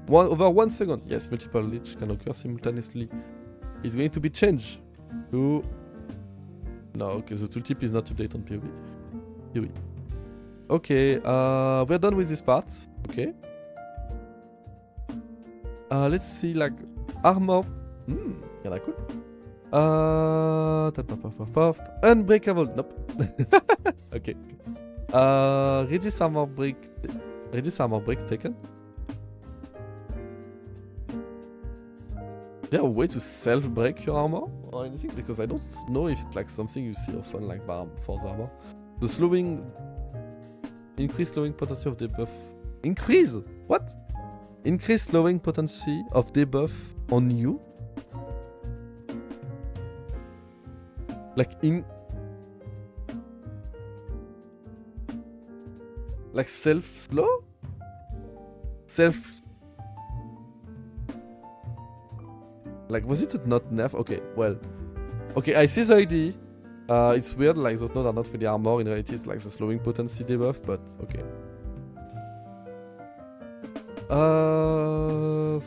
over 1 second. Yes, multiple glitch can occur simultaneously. It's going to be changed to... No, okay, the tooltip is not updated on POE. Okay, we're done with this part. Okay. Let's see, like, armor. Yeah, cool. Unbreakable. Nope. Okay. Reduce armor break taken. Is there a way to self-break your armor or anything? Because I don't know if it's like something you see often, like for the armor. The slowing... Increase slowing potency of debuff. Increase? What? Increase slowing potency of debuff on you? Like in... Like self-slow? Self... Like, was it not nerf? Okay, well. Okay, I see the idea. It's weird, like, those nodes are not for the armor. In reality, it's like the slowing potency debuff, but okay.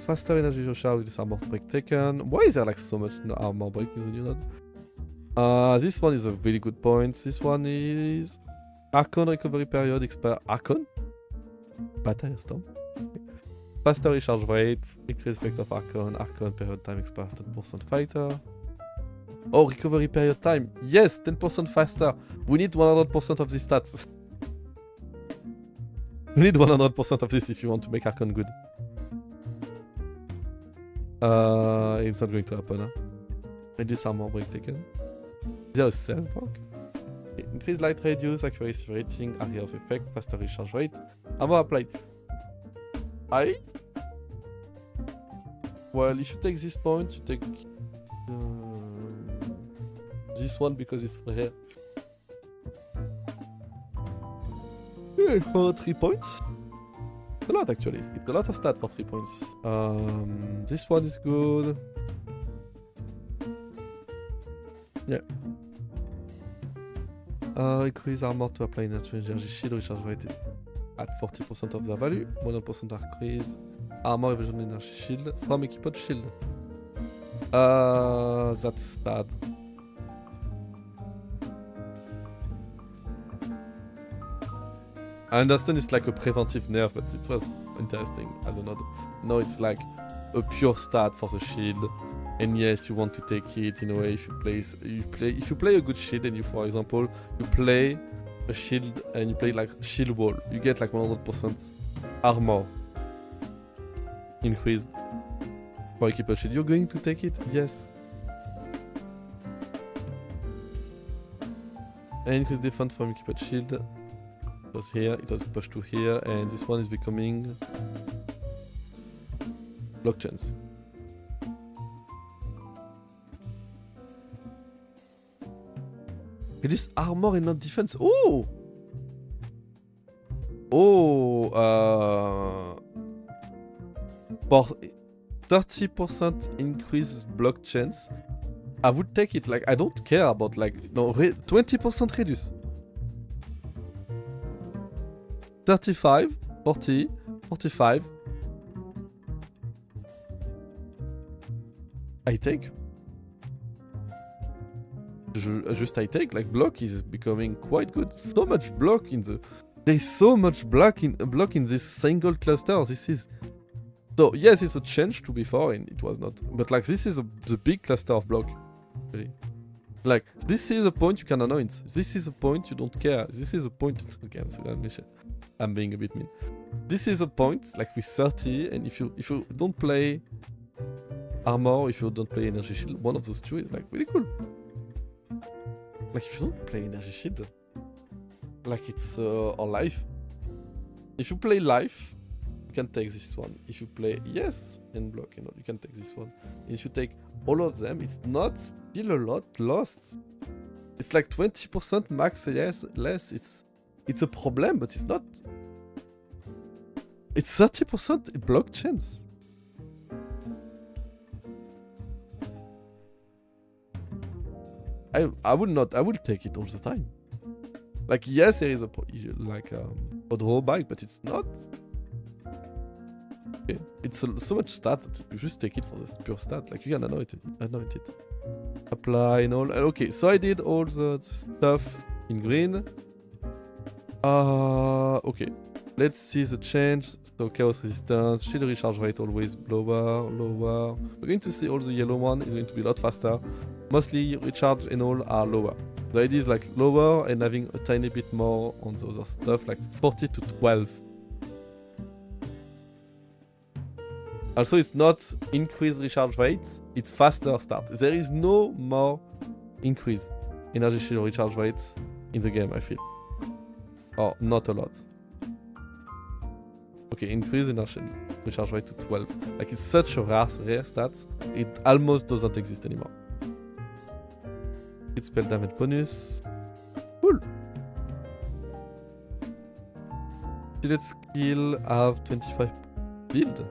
Faster energy shower with this armor break taken. Why is there, like, so much armor break in the new node? This one is a really good point. This one is... Archon recovery period expire... Archon? Battle Storm. Okay. Faster recharge rate, increased effect of Archon, Archon period time expire 10% fighter. Oh, recovery period time. Yes, 10% faster. We need 100% of these stats. We need 100% of this if you want to make Archon good. It's not going to happen, huh? Reduce armor break taken. Is there a self block? Okay. Increase light radius, accuracy rating, area of effect, faster recharge rate. Armor applied. Well, if you take this point, you take this one because it's rare. For 3 points. It's a lot actually. It's a lot of stat for 3 points. This one is good. Yeah. Increase armor to apply natural energy shield recharge rate at 40% of their value. 100% increase armor evasion energy shield from equipment shield. That's sad. I understand it's like a preventive nerf, but it was interesting as a node. No, it's like a pure stat for the shield. And yes, you want to take it in a way if you play a good shield and you, for example, you play a shield and you play like shield wall, you get like 100% armor increased for equipment shield. You're going to take it? Yes. And increase defense from equipment shield. It was here, it was pushed to here, and this one is becoming blockchains. Reduce armor and not defense. Oh! Oh! For 30% increase block chance, I would take it. Like, I don't care about, like, no, 20% reduce. 35, 40, 45. I take. Just I take, like, block is becoming quite good. So much block in the... There is so much block in this single cluster. This is... So, yes, it's a change to before, and it was not. But, like, this is the big cluster of block. Really. Like, this is a point you can announce. This is a point you don't care. This is a point... Okay, I'm being a bit mean. This is a point, like, with 30, and if you don't play... armor if you don't play energy shield. One of those two is like really cool. Like if you don't play energy shield, like it's or life. If you play life, you can take this one. If you play yes and block, you can take this one. And if you take all of them, it's not still a lot lost. It's like 20% max less. It's a problem, but it's not. It's 30% block chance. I would take it all the time. Like yes, there is a drawback, but it's not. Okay. It's so much stat that you just take it for the pure stat. Like you can anoint it. Apply and all. Okay, so I did all the stuff in green. Okay. Let's see the change. So chaos resistance, shield recharge rate always lower. We're going to see all the yellow one is going to be a lot faster. Mostly recharge and all are lower. The idea is like lower and having a tiny bit more on the other stuff, like 40 to 12. Also, it's not increased recharge rate, it's faster start. There is no more increase energy shield recharge rate in the game, I feel. Oh, not a lot. Okay, increase energy recharge rate to 12. Like, it's such a rare stat, it almost doesn't exist anymore. Hit spell damage bonus. Cool. Select skill have 25 build.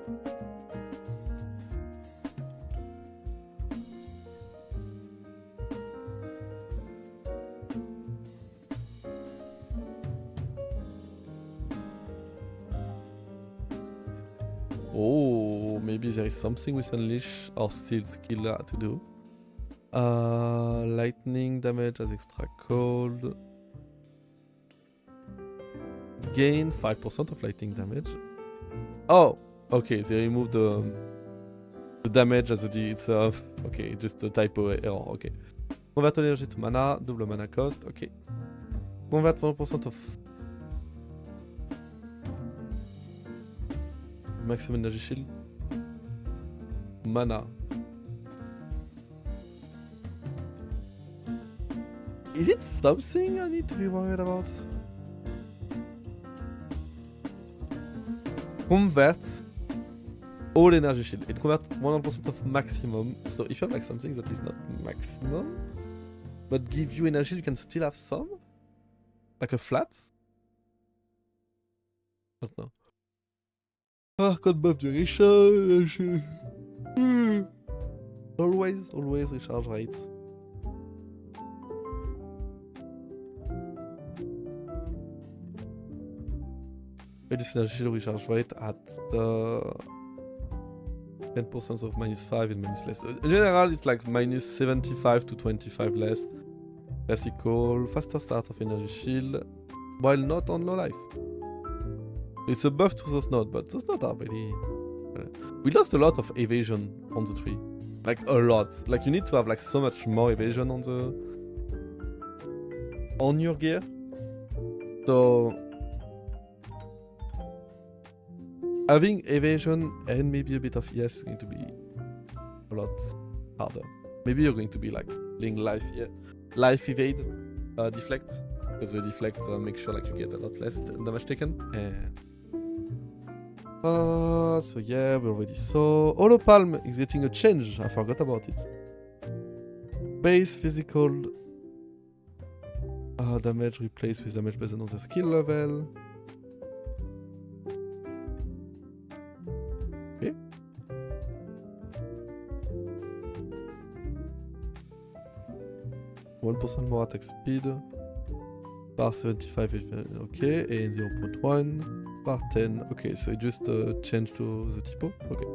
Oh, maybe there is something with Unleash or Steel skill to do. Lightning damage as extra cold. Gain 5% of lightning damage. Oh, okay, they removed the damage as a D itself. Okay, just a typo error, okay. Convert energy to mana, double mana cost, okay. Convert 1% of maximum energy shield. Mana. Is it something I need to be worried about? Converts all energy shield. It converts 100% of maximum. So if you have like something that is not maximum, but give you energy, you can still have some? Like a flat? I don't know. Ah, code buff duration. Always recharge rate. Reduce energy shield recharge rate at 10% of -5 and minus less. In general, it's like -75 to 25 less. Classical, faster start of energy shield, while not on low life. It's a buff to those nodes, but those nodes are really... We lost a lot of evasion on the tree. Like, a lot. Like, you need to have like so much more evasion on your gear. So... having evasion and maybe a bit of ES is going to be a lot harder. Maybe you're going to be like playing life evade, deflect, because the deflect makes sure like you get a lot less damage taken. And so yeah, we already saw. Holopalm is getting a change. I forgot about it. Base physical damage replaced with damage based on the skill level. 1% more attack speed. Par 75, okay, and 0.1. Par 10, okay, so it just changed to the typo, okay.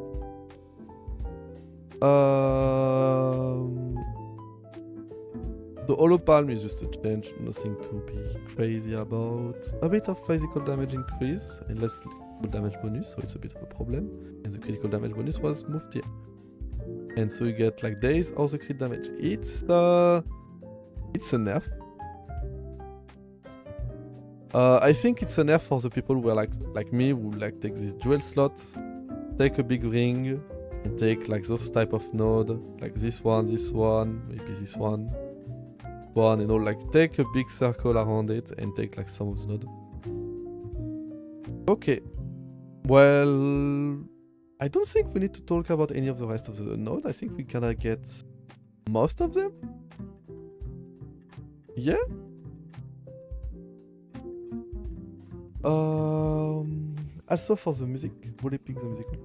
The Holopalm is just a change, nothing to be crazy about. A bit of physical damage increase, and less critical damage bonus, so it's a bit of a problem. And the critical damage bonus was moved here. And so you get like days or the crit damage. It's a nerf. I think it's a nerf for the people who are like me, who like take these dual slots, take a big ring, and take like those type of node, like this one, maybe this one, and all, like take a big circle around it and take like some of the node. Okay, well, I don't think we need to talk about any of the rest of the node. I think we kinda get most of them. Yeah. Also for the music, Bully pick the musical.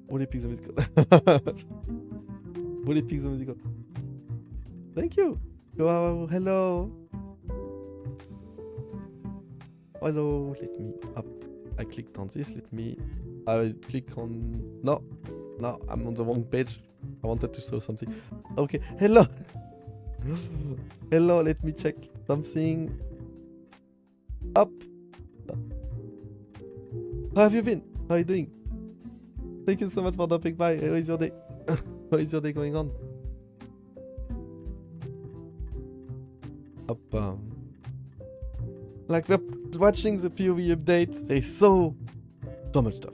Bully pick the musical. Bully pick the musical. Thank you. Wow, hello. Hello, let me up. I clicked on this, I click on... No, I'm on the wrong page. I wanted to show something. Okay, hello. Hello, let me check something. Up. How have you been? How are you doing? Thank you so much for dropping by. How is your day? How is your day going on? Up. Like we're watching the PoE update. There's so much stuff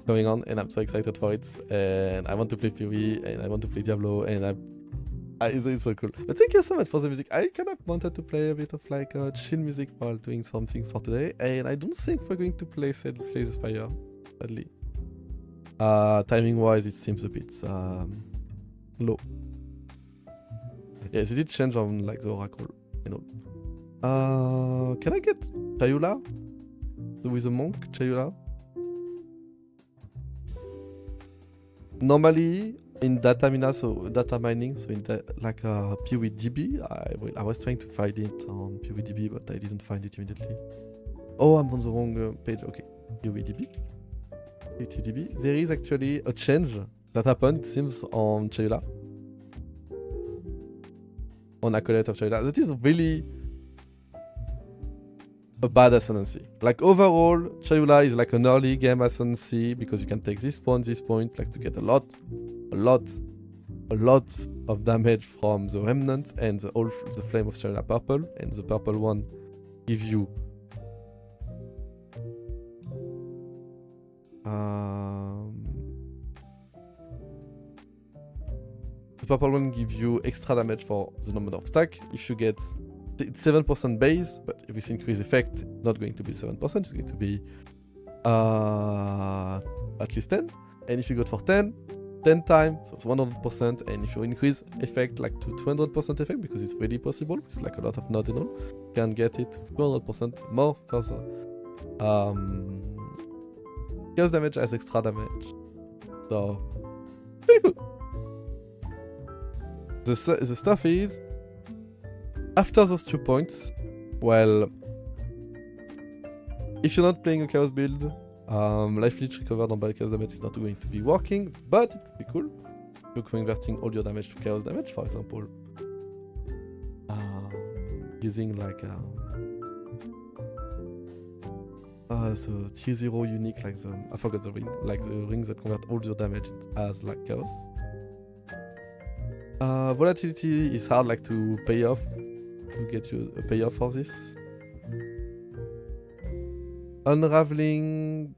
going on, and I'm so excited for it. And I want to play PoE, and I want to play Diablo, and it's so cool. But thank you so much for the music. I kind of wanted to play a bit of like chill music while doing something for today, and I don't think we're going to play Slay the Spire, sadly. Timing wise, it seems a bit low. Yes, it did change on like the Oracle, you know. Can I get Chayula? With a monk, Chayula? Normally, in data mining, so in like PoEDB, I was trying to find it on PoEDB, but I didn't find it immediately. Oh, I'm on the wrong page. Okay, PoEDB. PoEDB. There is actually a change that happened, it seems, on Chayula. On Acolyte of Chayula. That is really a bad ascendancy. Like overall, Chayula is like an early game ascendancy because you can take this point, like to get a lot of damage from the remnant and the flame of Chayula purple, and the purple one give you the purple one give you extra damage for the number of stack. If you get it's 7% base, but if it's increase effect, it's not going to be 7%, it's going to be at least 10. And if you go for 10 times, so it's 100%, and if you increase effect like to 200% effect, because it's really possible, it's like a lot of nodes and all, you can get it 200% more further. Chaos damage has extra damage. So, very good. The stuff is, after those 2 points, well, if you're not playing a Chaos build, life leech recovered on by Chaos damage is not going to be working, but it could be cool. You're converting all your damage to Chaos damage, for example, using like so T0 unique, like I forgot the ring, like the rings that convert all your damage as like Chaos. Volatility is hard like to pay off, to get you a payoff for this. Unraveling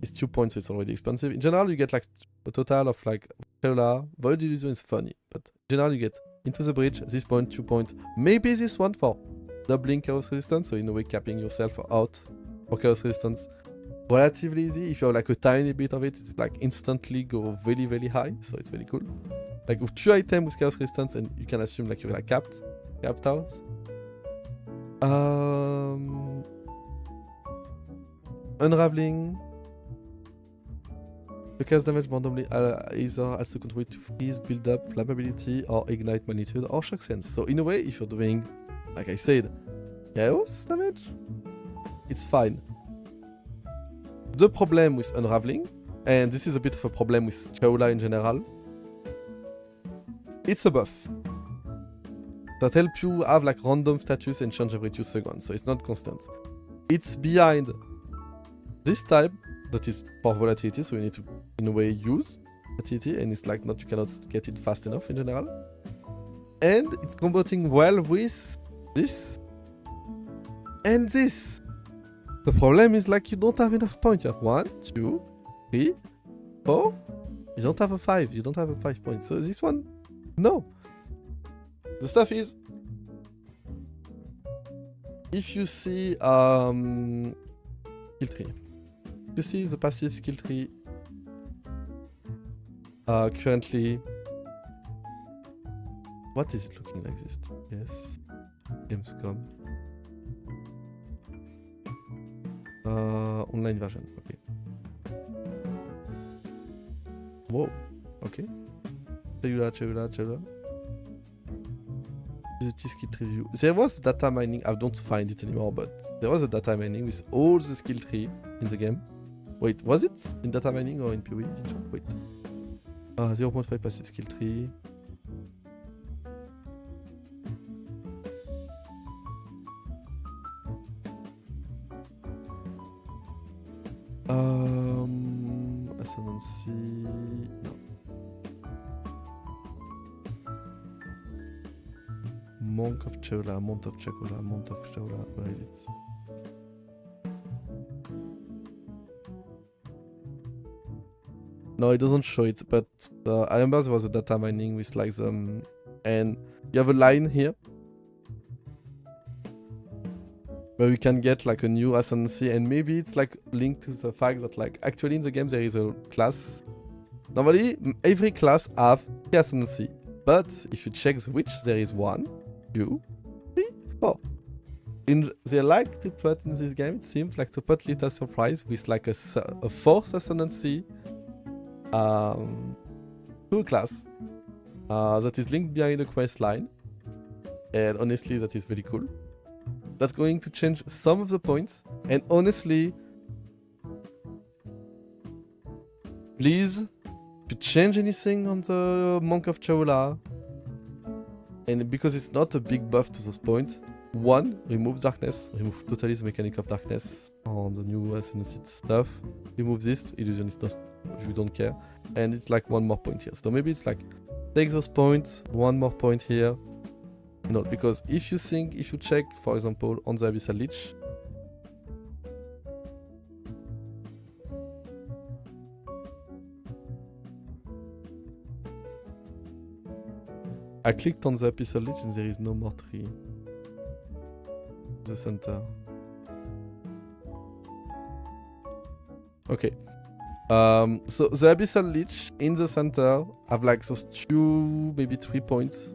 is 2 points, so it's already expensive. In general, you get like a total of like Void Illusion is funny, but in general you get Into the Breach, this point, 2 points, maybe this one for doubling Chaos Resistance, so in a way capping yourself out for Chaos Resistance. Relatively easy. If you have like a tiny bit of it, it's like instantly go really high, so it's really cool. Like with 2 items with Chaos Resistance, and you can assume like you're like capped out. Unraveling. The Chaos damage randomly either also contribute to freeze, build up, flammability, or ignite magnitude, or shock sense. So in a way, if you're doing, like I said, Chaos damage, it's fine. The problem with Unraveling, and this is a bit of a problem with Chayula in general, it's a buff that helps you have like random status and change every 2 seconds, so it's not constant. It's behind this type that is for volatility, so you need to in a way use volatility, and it's like not, you cannot get it fast enough in general. And it's combating well with this and this. The problem is like you don't have enough points. You have 1, 2, 3, 4? You don't have a 5. You don't have a 5 point. So this one, no. The stuff is, if you see skill tree, you see the passive skill tree currently. What is it looking like this? Yes, Gamescom. Online version. Okay. Whoa. Okay. Chewla. The skill tree view. There was data mining. I don't find it anymore, but there was a data mining with all the skill tree in the game. Wait, was it in data mining or in PoE? Wait. 0.5 passive skill tree. Ascendancy. No. Monk of Chewla, Mount of Chewla, where is it? No, it doesn't show it, but I remember there was a data mining with like the... and you have a line here where we can get like a new ascendancy, and maybe it's like linked to the fact that like actually in the game there is a class. Normally every class have 3 ascendancy, but if you check the witch, there is 1, 2, 3, 4. They like to put in this game, it seems like to put little surprise with like a 4th ascendancy to a class that is linked behind the quest line, and honestly that is very cool. That's going to change some of the points, and honestly, please, if you change anything on the Monk of Chewla, and because it's not a big buff to those points, 1, remove darkness, remove totally the mechanic of darkness on the new ascendancy stuff, remove this, illusionist, we don't care, and it's like 1 more point here. So maybe it's like, take those points, 1 more point here. No, because if you check, for example, on the Abyssal Lich, I clicked on the Abyssal Lich and there is no more tree. The center. Okay. So the Abyssal Lich in the center have like those 2, maybe 3 points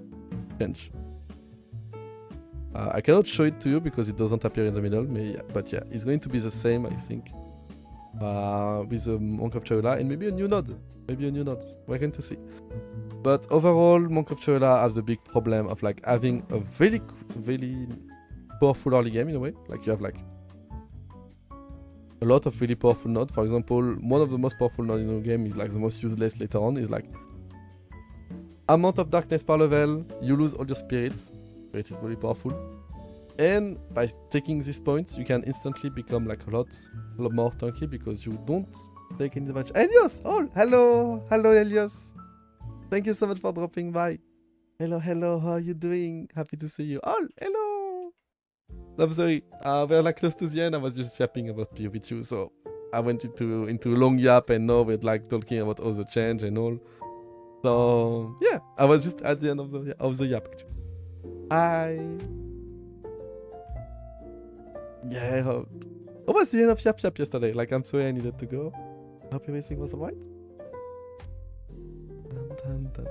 change. I cannot show it to you because it doesn't appear in the middle, but yeah, it's going to be the same, I think, with the Monk of Chewla and maybe a new node. We're going to see. But overall, Monk of Chewla has the big problem of like having a very, very powerful early game in a way. Like you have like a lot of really powerful nodes. For example, one of the most powerful nodes in the game is like the most useless later on. Is like amount of darkness per level, you lose all your spirits. It is really powerful, and by taking these points you can instantly become like a lot more tanky because you don't take any damage. Elios! Oh, hello Elios, thank you so much for dropping by. Hello, how are you doing? Happy to see you. Oh, hello. I'm sorry, we're like close to the end. I was just yapping about PoE with you, so I went into a long yap, and now we're like talking about all the change and all. So yeah, I was just at the end of the yap actually. Hi. Yeah, how was the end of Yap Yap yesterday? Like, I'm sorry I needed to go. Hope everything was alright.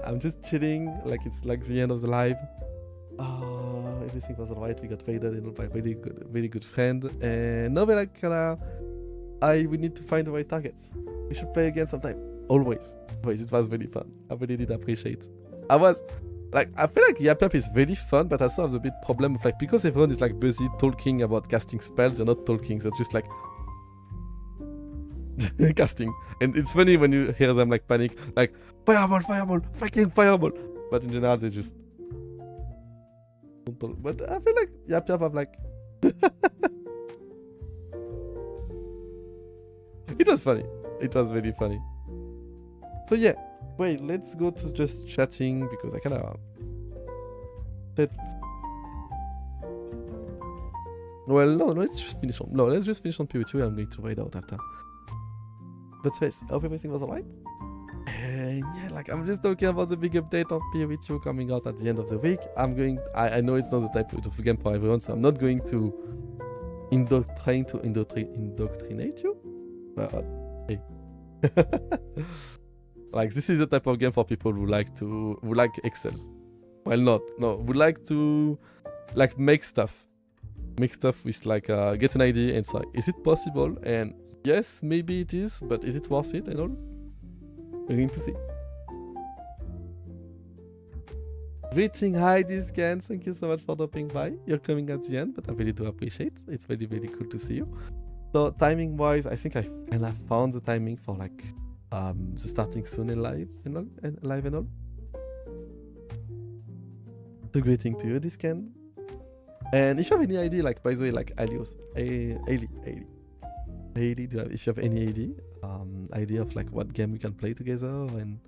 I'm just chilling, like it's like the end of the live. Everything was alright. We got faded by a really good friend, and now we're like we need to find the right targets. We should play again sometime. Always. It was really fun. I really did appreciate. I feel like Yap Yap is very fun, but I also have the big problem of like, because everyone is like busy talking about casting spells, they're not talking, they're just like casting. And it's funny when you hear them like panic, like fireball, freaking fireball. But in general, they just don't talk. But I feel like Yap Yap, I'm like it was funny. It was really funny. So yeah. Wait, let's go to just chatting because I kind of... Well, no, let's just finish on... No, let's just finish on PoE2. I'm going to write out after. But first, I hope everything was alright. And yeah, like I'm just talking about the big update of POV2 coming out at the end of the week. I know it's not the type of game for everyone, so I'm not going to indoctrinate you. But hey. Like this is the type of game for people who like Excels. Well, would like to like make stuff with like get an idea and say, is it possible? And yes, maybe it is, but is it worth it and all? We're going to see. Greeting, hi Discan, thank you so much for dropping by. You're coming at the end, but I really do appreciate it. It's really, really cool to see you. So timing wise, I think I found the timing for like the starting soon and live and all. So greeting to you, Discan. And if you have any idea, like by the way, like Alios, Ailey, if you have any idea of like what game we can play together, and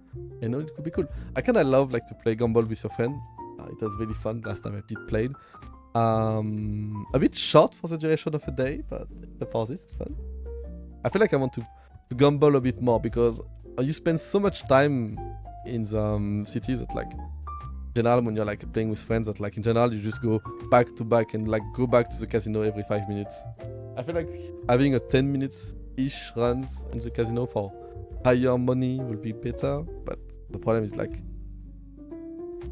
I know it could be cool. I kind of love like to play Gumball with your friend. It was really fun last time I did played. A bit short for the duration of a day, but for this, it's fun. I feel like I want to Gumball a bit more because you spend so much time in the cities that like in general when you're like playing with friends that like in general you just go back to back and like go back to the casino every 5 minutes. I feel like having a 10 minutes ish runs in the casino for higher money will be better, but the problem is like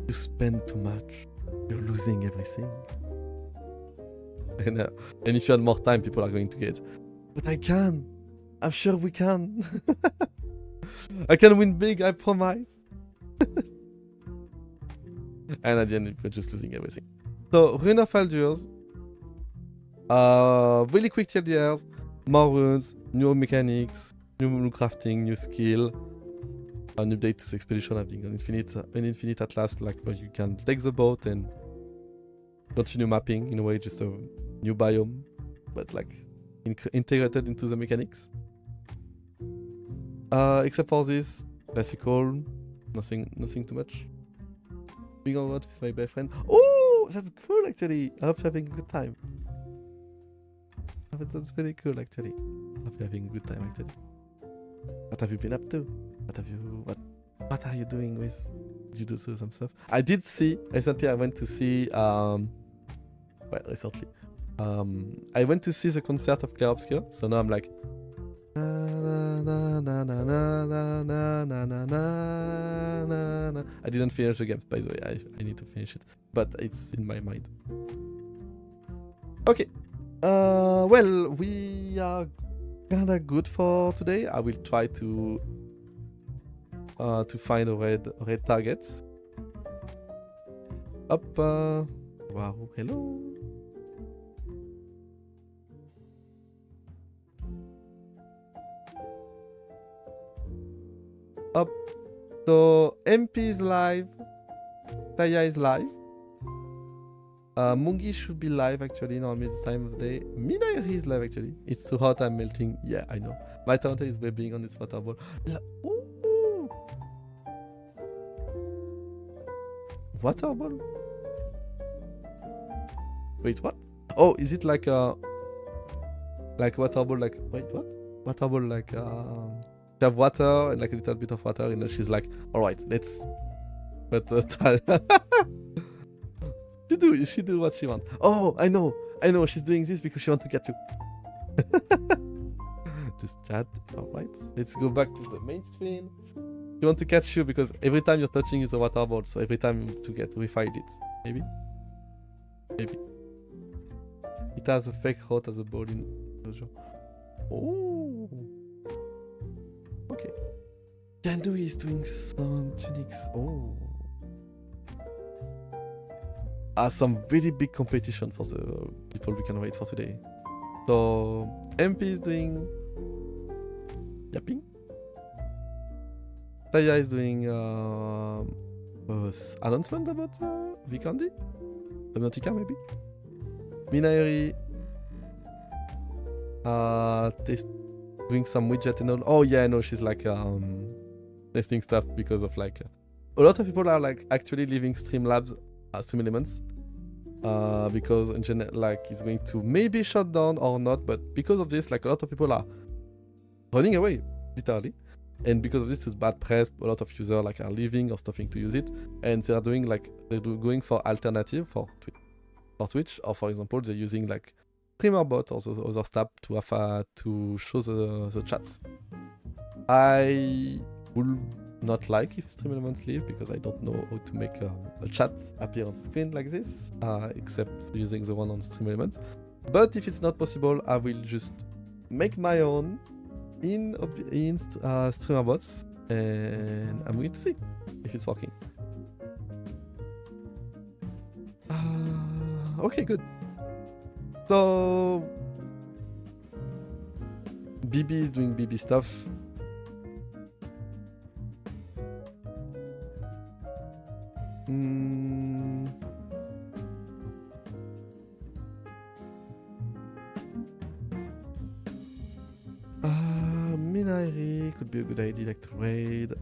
you spend too much, you're losing everything. And if you had more time, people are going to get, but I can, I'm sure we can. I can win big, I promise. And at the end, we're just losing everything. So, Rune of Aldures. Really quick TLDRs, more runes, new mechanics, new crafting, new skill, an update to the expedition, having an infinite atlas, like where you can take the boat and continue mapping in a way, just a new biome, but like integrated into the mechanics. Except for this, classical, nothing too much. Being on road with my boyfriend. Oh, that's cool actually. I hope you're having a good time. That's really cool actually. I hope you're having a good time actually. What have you been up to? What are you doing with? Did you do some stuff? I did see recently. I went to see recently. I went to see the concert of Claire Obscure. So now I'm like. I didn't finish the game, by the way. I need to finish it, but it's in my mind. Okay. Well, we are kinda good for today. I will try to find a red targets. Up. Wow. Hello. Up. So MP is live. Taya is live. Mungi should be live actually, normally it's the time of the day. Minairi is live actually. It's too hot, I'm melting. Yeah, I know. My Taunter is being on this water ball. Ooh. Water ball? Wait, what? Oh, is it like a water ball? Like wait, what? Water ball like you have water and like a little bit of water, and then she's like, all right, let's. But she do what she wants. Oh, I know. She's doing this because she wants to get you. Just chat. All right, let's go back to the main screen. She want to catch you because every time you're touching is a water ball, so every time we find it. Maybe. It has a fake heart as a ball in. Oh. Okay. Gandu is doing some tunics. Oh. Some really big competition for the people we can wait for today. So MP is doing yapping. Taya is doing announcement about Vikendi? Subnautica maybe? Minairi doing some widget and all. Oh yeah, no, she's like testing stuff because of like a lot of people are like actually leaving Streamlabs, Stream Elements, because in general like it's going to maybe shut down or not, but because of this like a lot of people are running away literally. and because of this, it's bad press. A lot of users like are leaving or stopping to use it, and they are doing like going for alternative for Twitch, or for example, they're using like streamer bot or the other stuff to have to show the chats. I would not like if stream elements leave because I don't know how to make a chat appear on the screen like this, except using the one on stream elements. But if it's not possible, I will just make my own in streamer bots, and I'm going to see if it's working. Okay, good. So BB is doing BB stuff. Minairi could be a good idea, like to raid.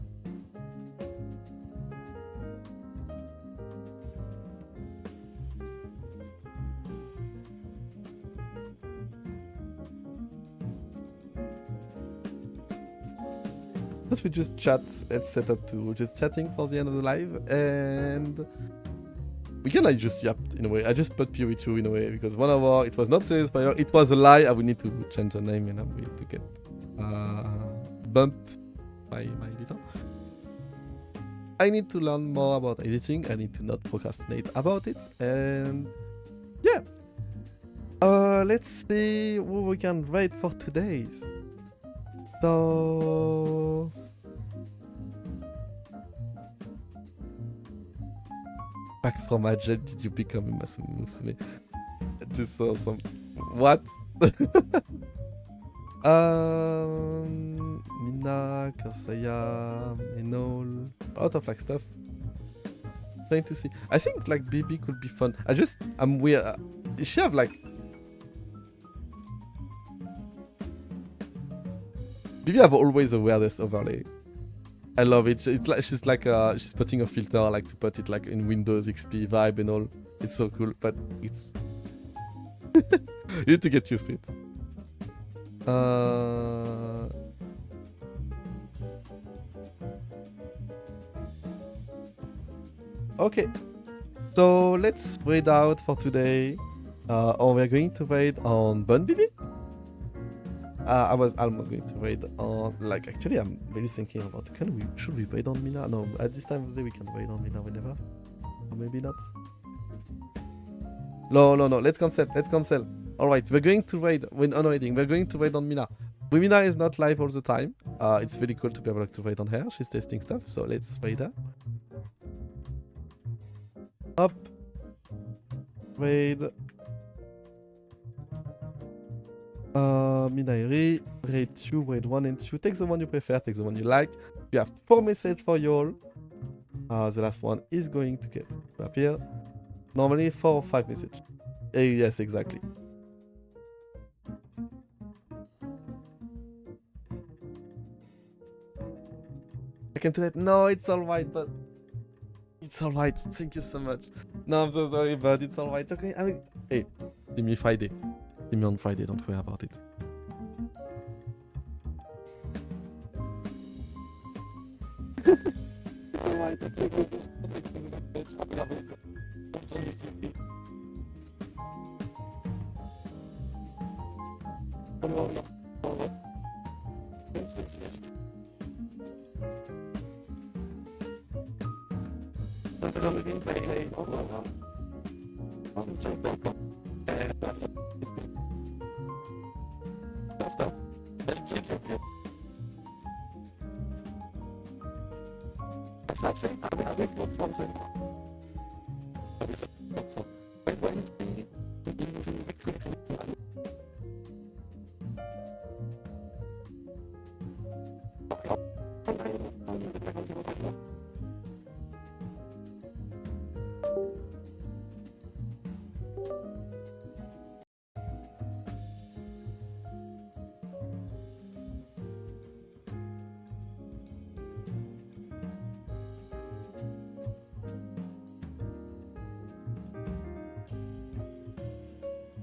We just chat. Let's set up to just chatting for the end of the live, and we can like just in a way. I just put with you in a way because 1 hour it was not serious fire. It was a lie. I will need to change the name, and I'm going to get bump my editor. I need to learn more about editing. I need to not procrastinate about it, and yeah. Let's see who we can rate for today. So back from Agile, did you become a Musume? I just saw some. What? Mina, Kasaya, Enol, a lot of like stuff. Trying to see. I think like BB could be fun. I'm weird. She have like. BB have always the weirdest overlay. I love it. It's like she's putting a filter like to put it like in Windows XP vibe and all. It's so cool, but it's you need to get used to it. Okay, so let's raid out for today. Or we're going to raid on Bun BB. I was almost going to raid on, like, actually I'm really thinking about, should we raid on Mina? No, at this time of the day we can raid on Mina whenever. Or maybe not. No, let's cancel. Alright, we're going to raid, when unraiding, we're going to raid on Mina. Mina is not live all the time. It's really cool to be able to raid on her. She's testing stuff, so let's raid her. Up. Raid. Minairi, raid 2, raid 1 and 2. Take the one you prefer, take the one you like. You have 4 messages for you all. The last one is going to get appear. Normally 4 or 5 messages. Yes, exactly. I can do that. No, it's alright, but it's alright. Thank you so much. No, I'm so sorry, but it's alright. Okay, hey, see me Friday. See me on Friday, don't worry about it. It's alright, stuff. That's it. That's not saying I think what's one thing. I was hopeful. I went into